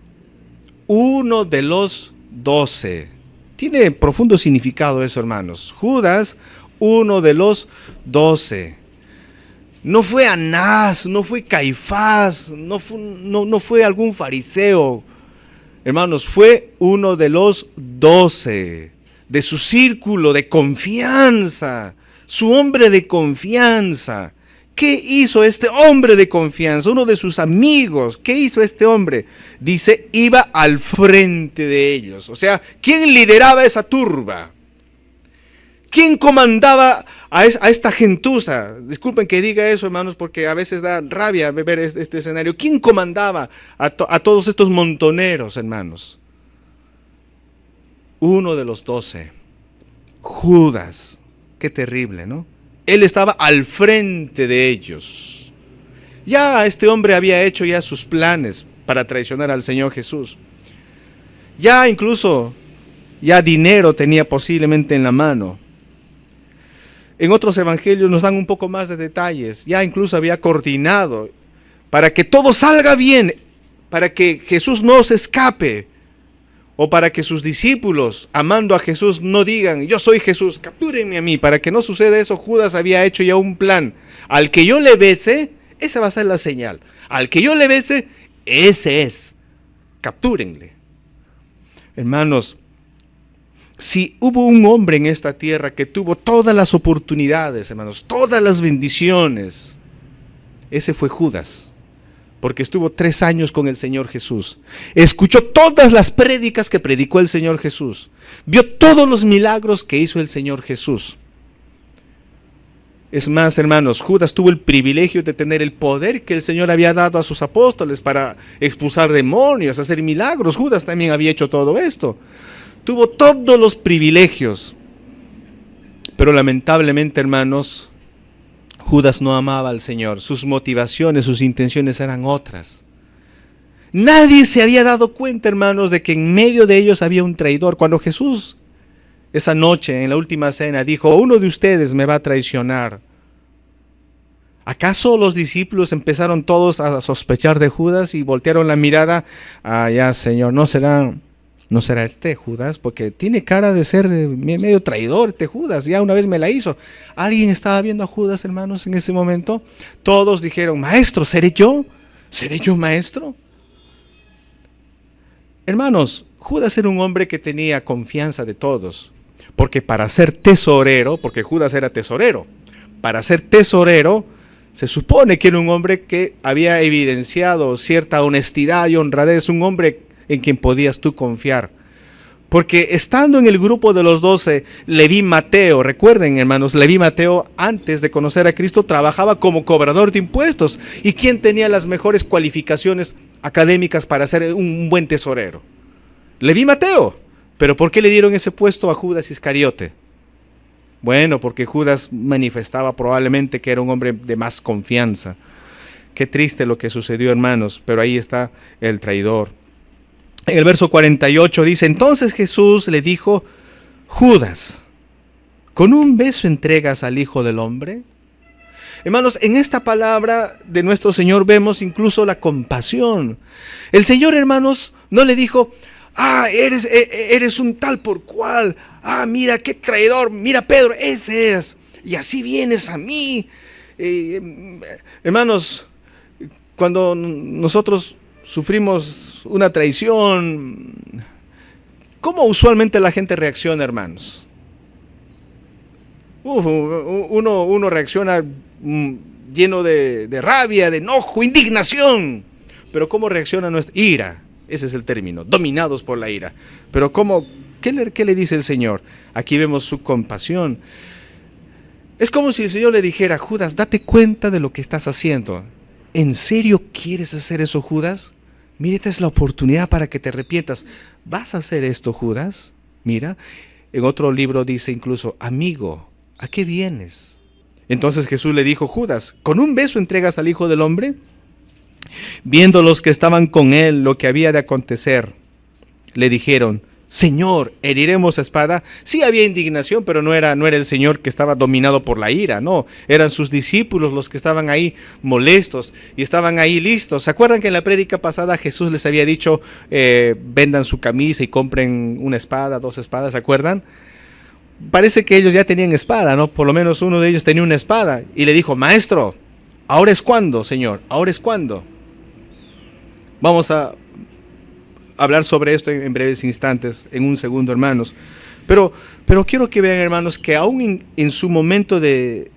uno de los 12. Tiene profundo significado eso, hermanos. Judas, uno de los 12. No fue Anás, no fue Caifás, no fue algún fariseo. Hermanos, fue uno de los 12, de su círculo de confianza, su hombre de confianza. ¿Qué hizo este hombre de confianza? Uno de sus amigos. ¿Qué hizo este hombre? Dice, iba al frente de ellos. O sea, ¿quién lideraba esa turba? ¿Quién comandaba a esta gentuza? Disculpen que diga eso, hermanos, porque a veces da rabia ver este escenario. ¿Quién comandaba a todos estos montoneros, hermanos? Uno de los 12, Judas. Qué terrible, ¿no? Él estaba al frente de ellos. Ya este hombre había hecho ya sus planes para traicionar al Señor Jesús. Ya incluso, ya dinero tenía posiblemente en la mano. En otros evangelios nos dan un poco más de detalles. Ya incluso había coordinado para que todo salga bien, para que Jesús no se escape, o para que sus discípulos, amando a Jesús, no digan, yo soy Jesús, captúrenme a mí. Para que no suceda eso, Judas había hecho ya un plan. Al que yo le bese, esa va a ser la señal. Al que yo le bese, ese es. Captúrenle. Hermanos, si hubo un hombre en esta tierra que tuvo todas las oportunidades, hermanos, todas las bendiciones, ese fue Judas. Porque estuvo 3 años con el Señor Jesús. Escuchó todas las prédicas que predicó el Señor Jesús. Vio todos los milagros que hizo el Señor Jesús. Es más, hermanos, Judas tuvo el privilegio de tener el poder que el Señor había dado a sus apóstoles para expulsar demonios, hacer milagros. Judas también había hecho todo esto. Tuvo todos los privilegios. Pero lamentablemente, hermanos, Judas no amaba al Señor. Sus motivaciones, sus intenciones eran otras. Nadie se había dado cuenta, hermanos, de que en medio de ellos había un traidor. Cuando Jesús, esa noche, en la última cena, dijo, uno de ustedes me va a traicionar. ¿Acaso los discípulos empezaron todos a sospechar de Judas y voltearon la mirada? Ah, ya, Señor, ¿no será ¿No será este Judas? Porque tiene cara de ser medio traidor este Judas. Ya una vez me la hizo. ¿Alguien estaba viendo a Judas, hermanos, en ese momento? Todos dijeron, maestro, ¿seré yo? ¿Seré yo maestro? Hermanos, Judas era un hombre que tenía confianza de todos. Porque para ser tesorero, porque Judas era tesorero, para ser tesorero, se supone que era un hombre que había evidenciado cierta honestidad y honradez, un hombre en quien podías tú confiar. Porque estando en el grupo de los 12, Leví Mateo, recuerden hermanos, Leví Mateo antes de conocer a Cristo trabajaba como cobrador de impuestos. ¿Y quién tenía las mejores cualificaciones académicas para ser un buen tesorero? Leví Mateo. ¿Pero por qué le dieron ese puesto a Judas Iscariote? Bueno, porque Judas manifestaba probablemente que era un hombre de más confianza. Qué triste lo que sucedió, hermanos, pero ahí está el traidor. En el verso 48 dice, entonces Jesús le dijo, Judas, ¿con un beso entregas al Hijo del Hombre? Hermanos, en esta palabra de nuestro Señor vemos incluso la compasión. El Señor, hermanos, no le dijo, eres un tal por cual, mira qué traidor, mira Pedro, ese es, y así vienes a mí. Hermanos, cuando nosotros sufrimos una traición, ¿cómo usualmente la gente reacciona, hermanos? Uno reacciona lleno de rabia, de enojo, indignación. Pero ¿cómo reacciona nuestra ira? Ese es el término, dominados por la ira. Pero ¿qué le dice el Señor? Aquí vemos su compasión. Es como si el Señor le dijera, Judas, date cuenta de lo que estás haciendo. ¿En serio quieres hacer eso, Judas? Mira, esta es la oportunidad para que te arrepientas. ¿Vas a hacer esto, Judas? Mira, en otro libro dice incluso, amigo, ¿a qué vienes? Entonces Jesús le dijo, Judas, ¿con un beso entregas al Hijo del Hombre? Viendo los que estaban con él lo que había de acontecer, le dijeron, Señor, ¿heriremos a espada? Sí había indignación, pero no era el Señor que estaba dominado por la ira, no. Eran sus discípulos los que estaban ahí molestos y estaban ahí listos. ¿Se acuerdan que en la prédica pasada Jesús les había dicho, vendan su camisa y compren una espada, 2 espadas? ¿Se acuerdan? Parece que ellos ya tenían espada, ¿no? Por lo menos uno de ellos tenía una espada. Y le dijo, Maestro, ¿ahora es cuándo, Señor? ¿Ahora es cuándo? Vamos a hablar sobre esto en breves instantes, en un segundo, hermanos. Pero quiero que vean, hermanos, que aún en su momento de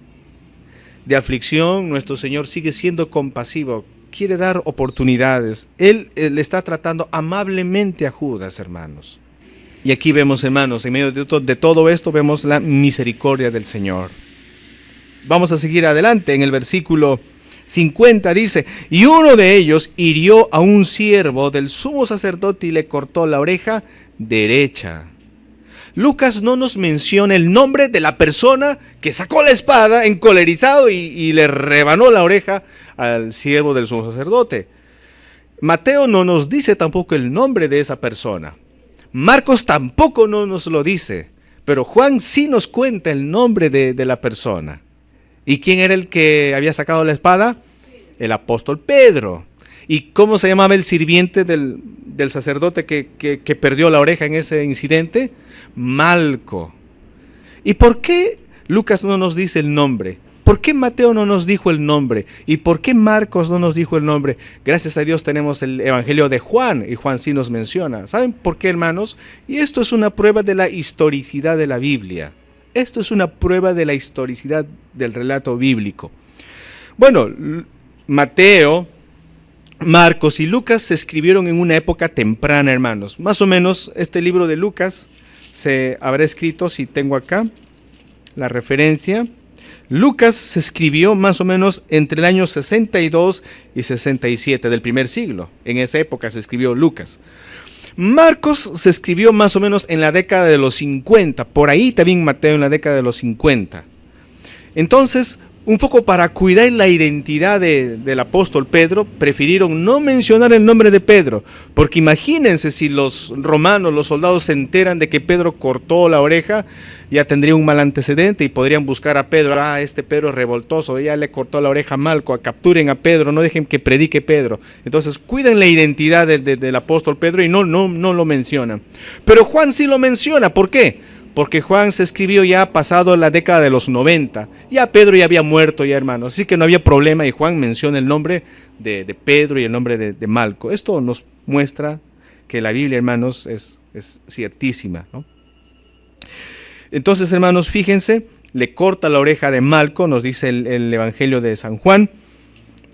aflicción, nuestro Señor sigue siendo compasivo, quiere dar oportunidades. Él le está tratando amablemente a Judas, hermanos. Y aquí vemos, hermanos, en medio de todo esto, vemos la misericordia del Señor. Vamos a seguir adelante. En el versículo 50 dice, y uno de ellos hirió a un siervo del sumo sacerdote y le cortó la oreja derecha. Lucas no nos menciona el nombre de la persona que sacó la espada encolerizado y le rebanó la oreja al siervo del sumo sacerdote. Mateo no nos dice tampoco el nombre de esa persona. Marcos tampoco no nos lo dice, pero Juan sí nos cuenta el nombre de la persona. ¿Y quién era el que había sacado la espada? El apóstol Pedro. ¿Y cómo se llamaba el sirviente del sacerdote que perdió la oreja en ese incidente? Malco. ¿Y por qué Lucas no nos dice el nombre? ¿Por qué Mateo no nos dijo el nombre? ¿Y por qué Marcos no nos dijo el nombre? Gracias a Dios tenemos el Evangelio de Juan, y Juan sí nos menciona. ¿Saben por qué, hermanos? Y esto es una prueba de la historicidad de la Biblia. Esto es una prueba de la historicidad del relato bíblico. Bueno, Mateo, Marcos y Lucas se escribieron en una época temprana, hermanos. Más o menos este libro de Lucas se habrá escrito, si tengo acá la referencia. Lucas se escribió más o menos entre el año 62 y 67 del primer siglo. En esa época se escribió Lucas. Marcos se escribió más o menos en la década de los 50, por ahí también Mateo en la década de los 50. Entonces, un poco para cuidar la identidad del apóstol Pedro, prefirieron no mencionar el nombre de Pedro, porque imagínense si los romanos, los soldados se enteran de que Pedro cortó la oreja, ya tendría un mal antecedente y podrían buscar a Pedro. Este Pedro es revoltoso, ya le cortó la oreja a Malco, capturen a Pedro, no dejen que predique Pedro. Entonces cuiden la identidad del apóstol Pedro y no lo mencionan. Pero Juan sí lo menciona, ¿por qué? Porque Juan se escribió ya pasado la década de los 90. Ya Pedro ya había muerto, ya hermanos. Así que no había problema y Juan menciona el nombre de Pedro y el nombre de Malco. Esto nos muestra que la Biblia, hermanos, es ciertísima, ¿no? Entonces, hermanos, fíjense, le corta la oreja de Malco, nos dice el Evangelio de San Juan.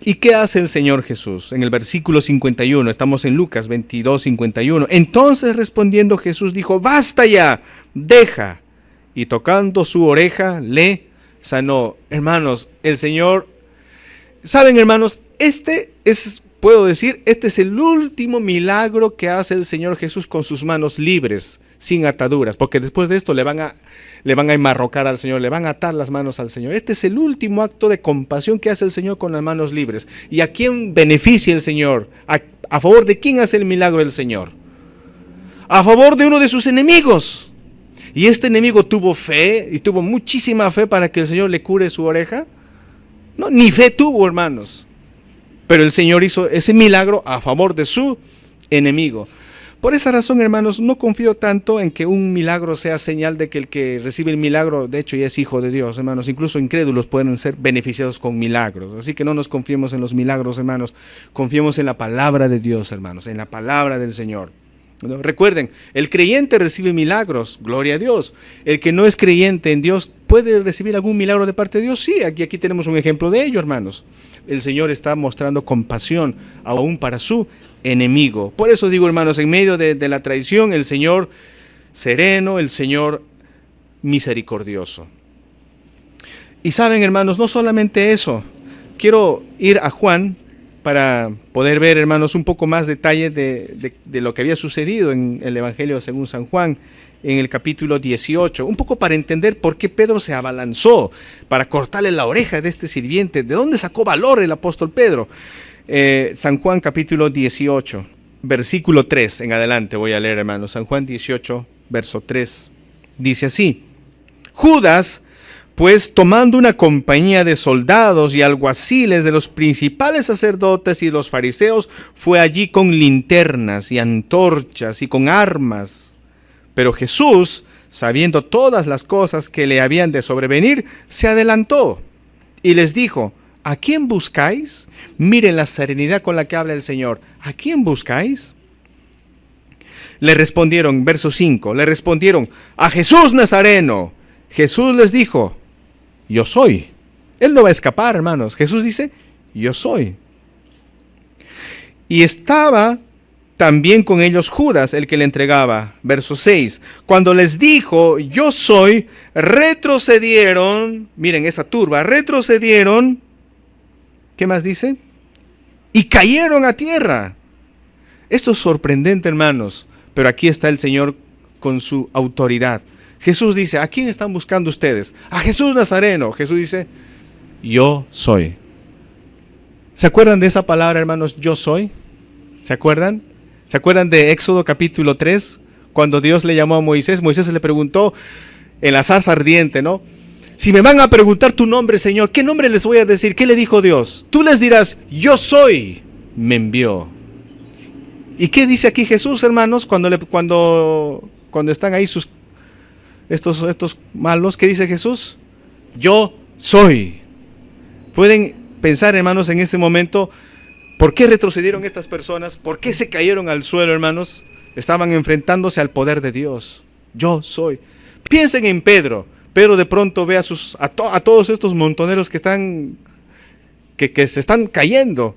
¿Y qué hace el Señor Jesús? En el versículo 51, estamos en Lucas 22, 51. Entonces respondiendo Jesús dijo, basta ya, deja. Y tocando su oreja, le sanó. Hermanos, el Señor, ¿saben, hermanos? Puedo decir, este es el último milagro que hace el Señor Jesús con sus manos libres, sin ataduras, porque después de esto le van a enmarrocar al Señor, le van a atar las manos al Señor. Este es el último acto de compasión que hace el Señor con las manos libres. ¿Y a quién beneficia el Señor? ¿A favor de quién hace el milagro el Señor? A favor de uno de sus enemigos. ¿Y este enemigo tuvo fe, y tuvo muchísima fe para que el Señor le cure su oreja? No, ni fe tuvo, hermanos. Pero el Señor hizo ese milagro a favor de su enemigo. Por esa razón, hermanos, no confío tanto en que un milagro sea señal de que el que recibe el milagro, de hecho, ya es hijo de Dios, hermanos. Incluso incrédulos pueden ser beneficiados con milagros. Así que no nos confiemos en los milagros, hermanos. Confiemos en la palabra de Dios, hermanos, en la palabra del Señor. ¿No? Recuerden, el creyente recibe milagros, gloria a Dios. El que no es creyente en Dios, ¿puede recibir algún milagro de parte de Dios? Sí, aquí tenemos un ejemplo de ello, hermanos. El Señor está mostrando compasión aún para su enemigo. Por eso digo, hermanos, en medio de la traición, el Señor sereno, el Señor misericordioso. Y saben, hermanos, no solamente eso. Quiero ir a Juan para poder ver, hermanos, un poco más detalle de lo que había sucedido en el Evangelio según San Juan, en el capítulo 18, un poco para entender por qué Pedro se abalanzó para cortarle la oreja de este sirviente. ¿De dónde sacó valor el apóstol Pedro? San Juan capítulo 18, versículo 3 en adelante voy a leer, hermanos. San Juan 18, verso 3, dice así: Judas, pues tomando una compañía de soldados y alguaciles de los principales sacerdotes y de los fariseos, fue allí con linternas y antorchas y con armas. Pero Jesús, sabiendo todas las cosas que le habían de sobrevenir, se adelantó y les dijo: ¿a quién buscáis? Miren la serenidad con la que habla el Señor. ¿A quién buscáis? Le respondieron, verso 5, le respondieron: a Jesús Nazareno. Jesús les dijo: yo soy. Él no va a escapar, hermanos. Jesús dice: yo soy. Y estaba también con ellos Judas, el que le entregaba. Verso 6. Cuando les dijo: yo soy, retrocedieron. Miren esa turba, retrocedieron. ¿Qué más dice? Y cayeron a tierra. Esto es sorprendente, hermanos. Pero aquí está el Señor con su autoridad. Jesús dice: ¿a quién están buscando ustedes? A Jesús Nazareno. Jesús dice: yo soy. ¿Se acuerdan de esa palabra, hermanos? Yo soy. ¿Se acuerdan? ¿Se acuerdan de Éxodo capítulo 3? Cuando Dios le llamó a Moisés, Moisés le preguntó en la zarza ardiente, ¿no? Si me van a preguntar tu nombre, Señor, ¿qué nombre les voy a decir? ¿Qué le dijo Dios? Tú les dirás: yo soy, me envió. ¿Y qué dice aquí Jesús, hermanos? Cuando están ahí estos malos, ¿qué dice Jesús? Yo soy. Pueden pensar, hermanos, en ese momento, ¿por qué retrocedieron estas personas? ¿Por qué se cayeron al suelo, hermanos? Estaban enfrentándose al poder de Dios. Yo soy. Piensen en Pedro. Pedro de pronto ve a todos estos montoneros que se están cayendo.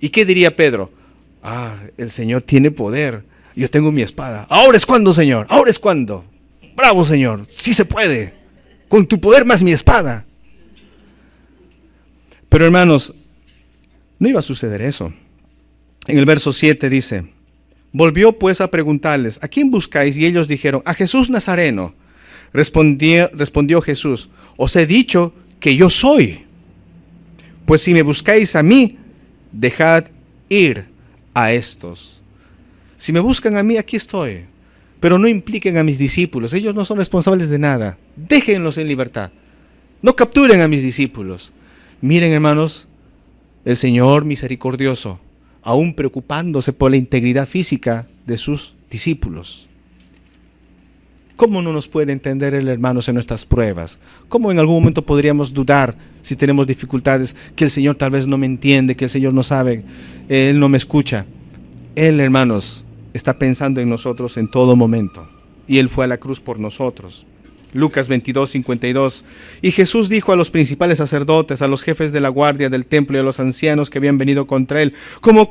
¿Y qué diría Pedro? El Señor tiene poder. Yo tengo mi espada. Ahora es cuando, Señor. Ahora es cuando. Bravo, Señor. Sí se puede. Con tu poder más mi espada. Pero, hermanos, no iba a suceder eso. En el verso 7 dice: volvió pues a preguntarles: ¿a quién buscáis? Y ellos dijeron: a Jesús Nazareno. Respondió Jesús: os he dicho que yo soy. Pues si me buscáis a mí, dejad ir a estos. Si me buscan a mí, aquí estoy. Pero no impliquen a mis discípulos. Ellos no son responsables de nada. Déjenlos en libertad. No capturen a mis discípulos. Miren, hermanos, el Señor misericordioso, aún preocupándose por la integridad física de sus discípulos. ¿Cómo no nos puede entender el hermano en nuestras pruebas? ¿Cómo en algún momento podríamos dudar si tenemos dificultades, que el Señor tal vez no me entiende, que el Señor no sabe, Él no me escucha? Él, hermanos, está pensando en nosotros en todo momento. Y Él fue a la cruz por nosotros. Lucas 22:52. Y Jesús dijo a los principales sacerdotes, a los jefes de la guardia del templo y a los ancianos que habían venido contra él: como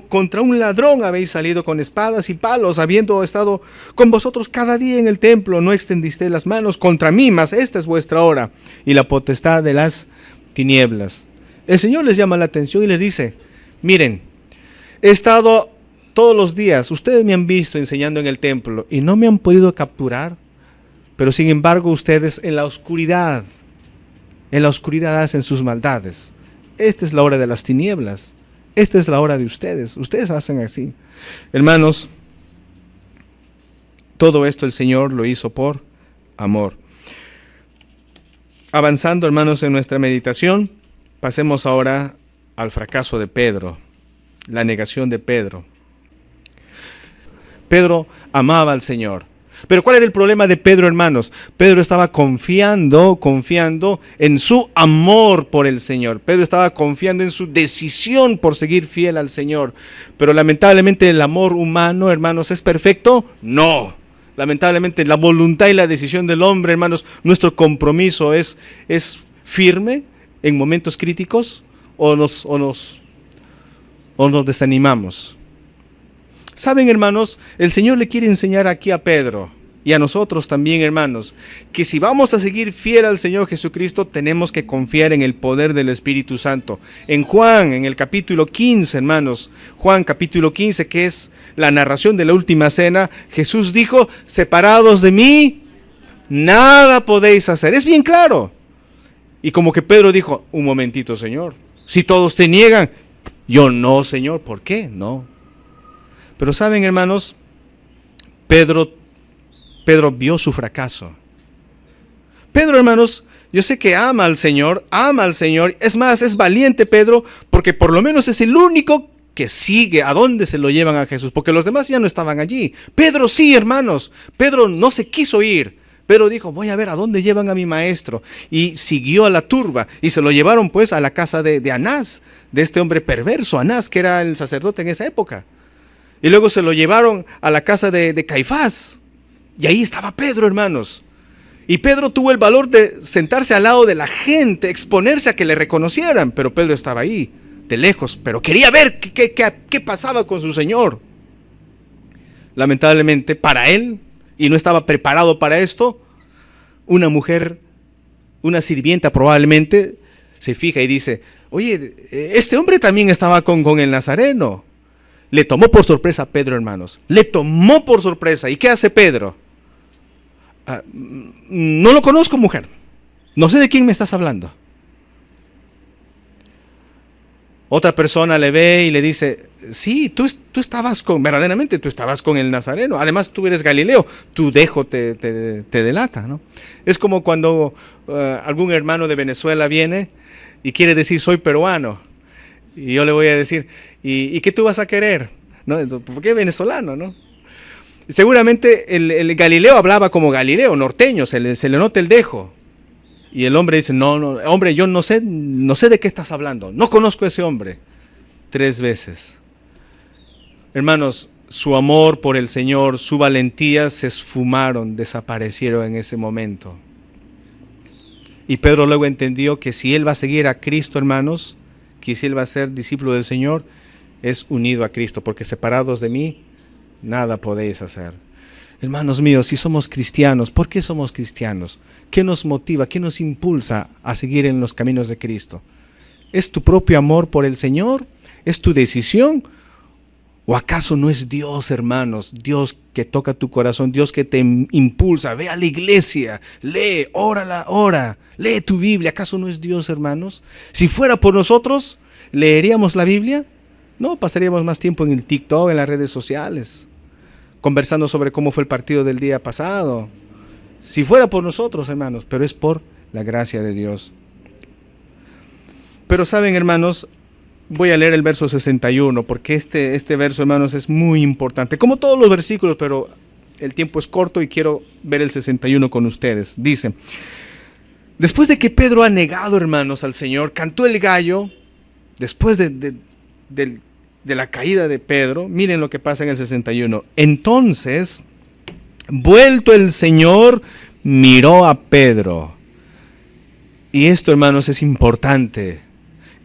contra un ladrón habéis salido con espadas y palos, habiendo estado con vosotros cada día en el templo, no extendisteis las manos contra mí, mas esta es vuestra hora y la potestad de las tinieblas. El Señor les llama la atención y les dice: miren, he estado todos los días, ustedes me han visto enseñando en el templo y no me han podido capturar. Pero sin embargo ustedes en la oscuridad hacen sus maldades. Esta es la hora de las tinieblas. Esta es la hora de ustedes. Ustedes hacen así. Hermanos, todo esto el Señor lo hizo por amor. Avanzando, hermanos, en nuestra meditación, pasemos ahora al fracaso de Pedro, la negación de Pedro. Pedro amaba al Señor. Pero ¿cuál era el problema de Pedro, hermanos? Pedro estaba confiando en su amor por el Señor. Pedro estaba confiando en su decisión por seguir fiel al Señor. Pero lamentablemente el amor humano, hermanos, ¿es perfecto? No. Lamentablemente la voluntad y la decisión del hombre, hermanos, nuestro compromiso es firme en momentos críticos o nos desanimamos. Saben, hermanos, el Señor le quiere enseñar aquí a Pedro y a nosotros también, hermanos, que si vamos a seguir fiel al Señor Jesucristo, tenemos que confiar en el poder del Espíritu Santo. En Juan, en el capítulo 15, hermanos, Juan capítulo 15, que es la narración de la última cena, Jesús dijo: separados de mí, nada podéis hacer. Es bien claro. Y como que Pedro dijo: un momentito, Señor, si todos te niegan, yo no, Señor. ¿Por qué? No. Pero saben, hermanos, Pedro vio su fracaso. Pedro, hermanos, yo sé que ama al Señor. Es más, es valiente Pedro, porque por lo menos es el único que sigue a dónde se lo llevan a Jesús, porque los demás ya no estaban allí. Pedro sí, hermanos. Pedro no se quiso ir. Pedro dijo: voy a ver a dónde llevan a mi maestro. Y siguió a la turba y se lo llevaron pues a la casa de Anás, de este hombre perverso, Anás, que era el sacerdote en esa época. Y luego se lo llevaron a la casa de Caifás. Y ahí estaba Pedro, hermanos. Y Pedro tuvo el valor de sentarse al lado de la gente, exponerse a que le reconocieran. Pero Pedro estaba ahí, de lejos, pero quería ver qué pasaba con su Señor. Lamentablemente para él, y no estaba preparado para esto, una mujer, una sirvienta probablemente, se fija y dice: oye, este hombre también estaba con el Nazareno. Le tomó por sorpresa a Pedro, hermanos. Le tomó por sorpresa. ¿Y qué hace Pedro? No lo conozco, mujer. No sé de quién me estás hablando. Otra persona le ve y le dice: sí, tú estabas verdaderamente tú estabas con el Nazareno. Además, tú eres Galileo. Tu dejo te delata, ¿no? Es como cuando algún hermano de Venezuela viene y quiere decir: soy peruano. Y yo le voy a decir: ¿y qué tú vas a querer? ¿No? ¿Por qué venezolano, no? Seguramente el Galileo hablaba como Galileo, norteño, se le nota el dejo. Y el hombre dice: no, hombre, yo no sé de qué estás hablando. No conozco a ese hombre. 3 veces. Hermanos, su amor por el Señor, su valentía se esfumaron, desaparecieron en ese momento. Y Pedro luego entendió que si él va a seguir a Cristo, hermanos, que si él va a ser discípulo del Señor, es unido a Cristo, porque separados de mí, nada podéis hacer. Hermanos míos, si somos cristianos, ¿por qué somos cristianos? ¿Qué nos motiva, qué nos impulsa a seguir en los caminos de Cristo? ¿Es tu propio amor por el Señor? ¿Es tu decisión? ¿O acaso no es Dios, hermanos? Dios que toca tu corazón, Dios que te impulsa. Ve a la iglesia, lee, ora Lee tu Biblia. ¿Acaso no es Dios, hermanos? Si fuera por nosotros, ¿leeríamos la Biblia? No, pasaríamos más tiempo en el TikTok, en las redes sociales, conversando sobre cómo fue el partido del día pasado. Si fuera por nosotros, hermanos, pero es por la gracia de Dios. Pero saben, hermanos, voy a leer el verso 61, porque este verso, hermanos, es muy importante, como todos los versículos, pero el tiempo es corto y quiero ver el 61 con ustedes. Dice: después de que Pedro ha negado, hermanos, al Señor, cantó el gallo. Después de la caída de Pedro, miren lo que pasa en el 61. Entonces, vuelto el Señor, miró a Pedro. Y esto, hermanos, es importante.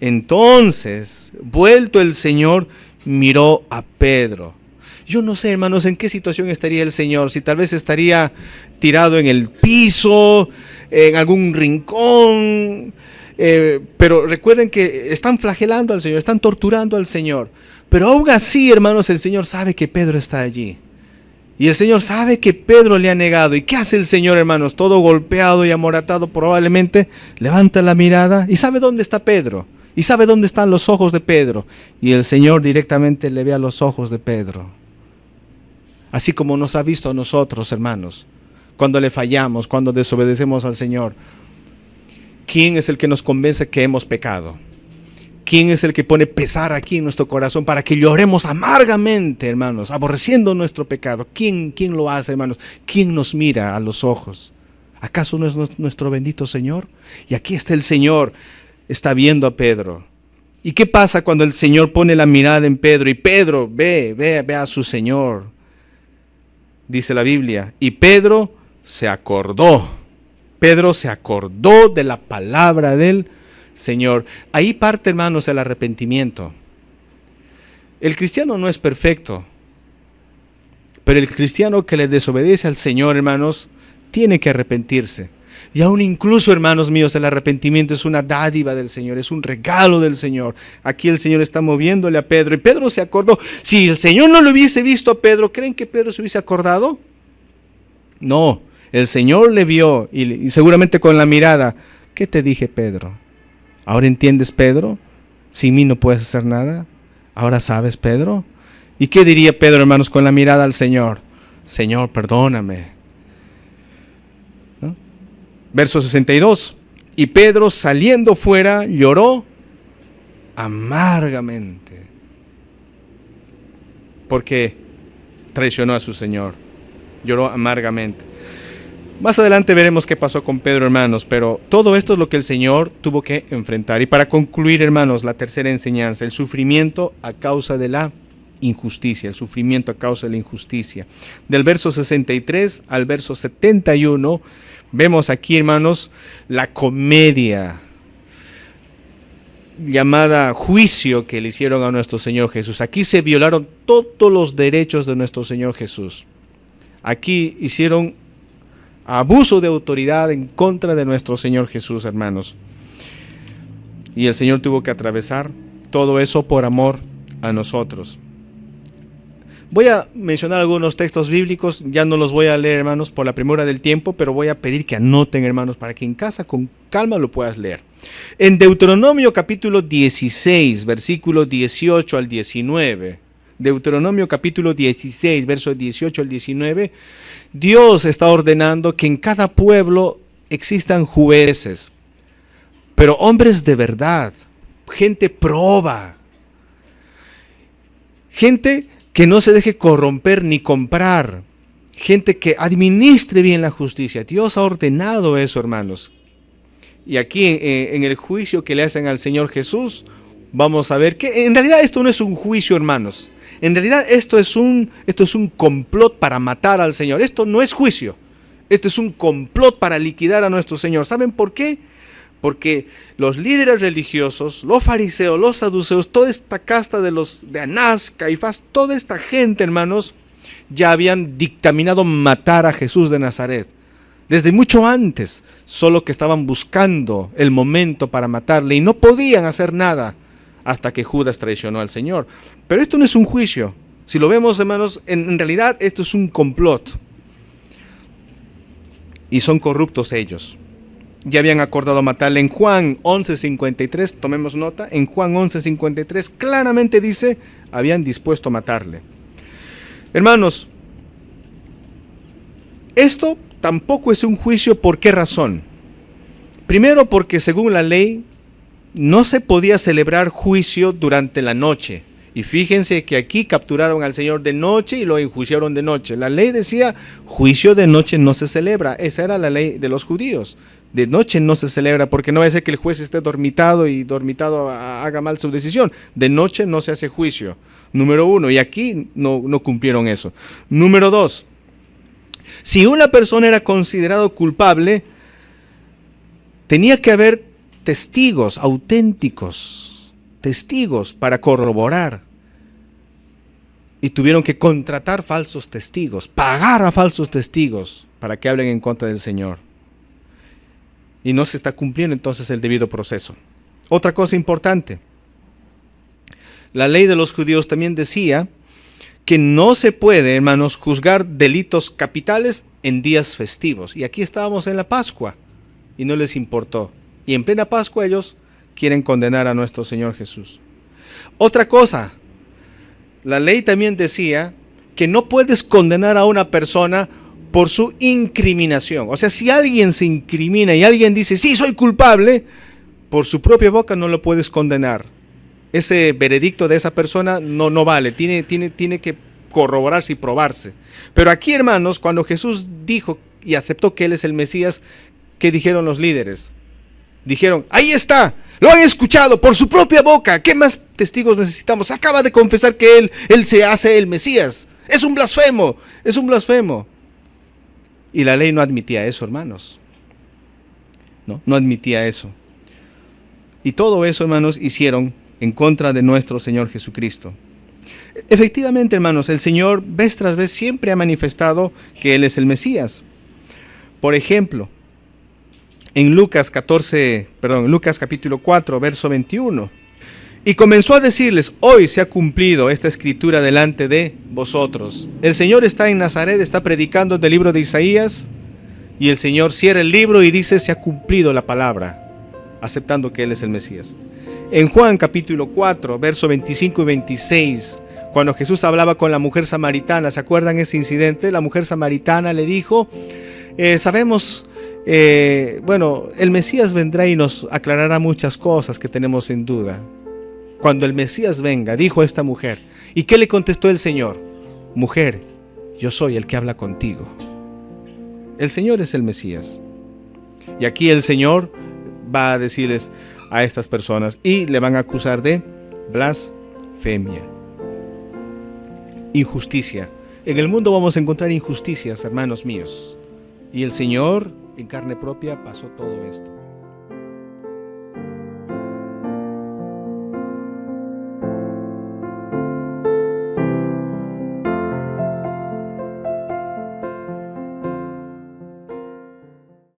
Entonces, vuelto el Señor, miró a Pedro. Yo no sé, hermanos, en qué situación estaría el Señor. Si tal vez estaría tirado en el piso, en algún rincón. Pero recuerden que están flagelando al Señor, están torturando al Señor. Pero aún así, hermanos, el Señor sabe que Pedro está allí. Y el Señor sabe que Pedro le ha negado. ¿Y qué hace el Señor, hermanos? Todo golpeado y amoratado probablemente, levanta la mirada y sabe dónde está Pedro. Y sabe dónde están los ojos de Pedro. Y el Señor directamente le ve a los ojos de Pedro. Así como nos ha visto a nosotros, hermanos, cuando le fallamos, cuando desobedecemos al Señor. ¿Quién es el que nos convence que hemos pecado? ¿Quién es el que pone pesar aquí en nuestro corazón para que lloremos amargamente, hermanos, aborreciendo nuestro pecado? ¿Quién lo hace, hermanos? ¿Quién nos mira a los ojos? ¿Acaso no es nuestro bendito Señor? Y aquí está el Señor, está viendo a Pedro. ¿Y qué pasa cuando el Señor pone la mirada en Pedro? Y Pedro ve a su Señor. Dice la Biblia, y Pedro se acordó. Pedro se acordó de la palabra del Señor. Ahí parte, hermanos, el arrepentimiento. El cristiano no es perfecto, pero el cristiano que le desobedece al Señor, hermanos, tiene que arrepentirse. Y aún incluso, hermanos míos, el arrepentimiento es una dádiva del Señor, es un regalo del Señor. Aquí el Señor está moviéndole a Pedro y Pedro se acordó. Si el Señor no lo hubiese visto a Pedro, ¿creen que Pedro se hubiese acordado? No, el Señor le vio y seguramente con la mirada. ¿Qué te dije, Pedro? ¿Ahora entiendes, Pedro? Sin mí no puedes hacer nada. ¿Ahora sabes, Pedro? ¿Y qué diría Pedro, hermanos, con la mirada al Señor? Señor, perdóname. ¿No? Verso 62. Y Pedro, saliendo fuera, lloró amargamente, porque traicionó a su Señor. Lloró amargamente. Más adelante veremos qué pasó con Pedro, hermanos, pero todo esto es lo que el Señor tuvo que enfrentar. Y para concluir, hermanos, la tercera enseñanza, el sufrimiento a causa de la injusticia, el sufrimiento a causa de la injusticia. Del verso 63 al verso 71, vemos aquí, hermanos, la comedia llamada juicio que le hicieron a nuestro Señor Jesús. Aquí se violaron todos los derechos de nuestro Señor Jesús. Aquí hicieron abuso de autoridad en contra de nuestro Señor Jesús, hermanos. Y el Señor tuvo que atravesar todo eso por amor a nosotros. Voy a mencionar algunos textos bíblicos, ya no los voy a leer, hermanos, por la premura del tiempo, pero voy a pedir que anoten, hermanos, para que en casa con calma lo puedas leer. En Deuteronomio capítulo 16, versículos 18 al 19, Deuteronomio capítulo 16, versos 18 al 19, Dios está ordenando que en cada pueblo existan jueces, pero hombres de verdad, gente proba, gente que no se deje corromper ni comprar, gente que administre bien la justicia. Dios ha ordenado eso, hermanos. Y aquí en el juicio que le hacen al Señor Jesús, vamos a ver que en realidad esto no es un juicio, hermanos. En realidad esto es un complot para matar al Señor. Esto no es juicio. Esto es un complot para liquidar a nuestro Señor. ¿Saben por qué? Porque los líderes religiosos, los fariseos, los saduceos, toda esta casta de Anás, Caifás, toda esta gente, hermanos, ya habían dictaminado matar a Jesús de Nazaret. Desde mucho antes, solo que estaban buscando el momento para matarle y no podían hacer nada hasta que Judas traicionó al Señor. Pero esto no es un juicio. Si lo vemos, hermanos, en realidad esto es un complot. Y son corruptos ellos. ya habían acordado matarle. En Juan 11:53, tomemos nota, en Juan 11:53 claramente dice, habían dispuesto a matarle. Hermanos, esto tampoco es un juicio. ¿Por qué razón? Primero, porque según la ley no se podía celebrar juicio durante la noche. Y fíjense que aquí capturaron al Señor de noche y lo enjuiciaron de noche. La ley decía, juicio de noche no se celebra. Esa era la ley de los judíos. De noche no se celebra, porque no va a ser que el juez esté dormitado y dormitado haga mal su decisión. De noche no se hace juicio. Número uno, y aquí no cumplieron eso. Número dos, si una persona era considerado culpable, tenía que haber testigos auténticos, testigos para corroborar. Y tuvieron que contratar falsos testigos, pagar a falsos testigos para que hablen en contra del Señor. Y no se está cumpliendo entonces el debido proceso. Otra cosa importante, la ley de los judíos también decía que no se puede, hermanos, juzgar delitos capitales en días festivos. Y aquí estábamos en la Pascua y no les importó. Y en plena Pascua ellos quieren condenar a nuestro Señor Jesús. Otra cosa, la ley también decía que no puedes condenar a una persona por su incriminación. O sea, si alguien se incrimina y alguien dice, sí, soy culpable, por su propia boca no lo puedes condenar. Ese veredicto de esa persona no vale, tiene que corroborarse y probarse. Pero aquí, hermanos, cuando Jesús dijo y aceptó que Él es el Mesías, ¿qué dijeron los líderes? Dijeron, ahí está, lo han escuchado por su propia boca, ¿qué más testigos necesitamos? Acaba de confesar que Él se hace el Mesías, es un blasfemo, es un blasfemo. Y la ley no admitía eso, hermanos, no admitía eso. Y todo eso, hermanos, hicieron en contra de nuestro Señor Jesucristo. Efectivamente, hermanos, el Señor vez tras vez siempre ha manifestado que Él es el Mesías. Por ejemplo, en Lucas capítulo 4, verso 21. Y comenzó a decirles, hoy se ha cumplido esta escritura delante de vosotros. El Señor está en Nazaret, está predicando del libro de Isaías, y el Señor cierra el libro y dice, se ha cumplido la palabra, aceptando que Él es el Mesías. En Juan capítulo 4, verso 25 y 26, cuando Jesús hablaba con la mujer samaritana, ¿se acuerdan ese incidente? La mujer samaritana le dijo, sabemos, el Mesías vendrá y nos aclarará muchas cosas que tenemos en duda. Cuando el Mesías venga, dijo esta mujer. ¿Y qué le contestó el Señor? Mujer, yo soy el que habla contigo. El Señor es el Mesías. Y aquí el Señor va a decirles a estas personas y le van a acusar de blasfemia, injusticia. En el mundo vamos a encontrar injusticias, hermanos míos. Y el Señor en carne propia pasó todo esto.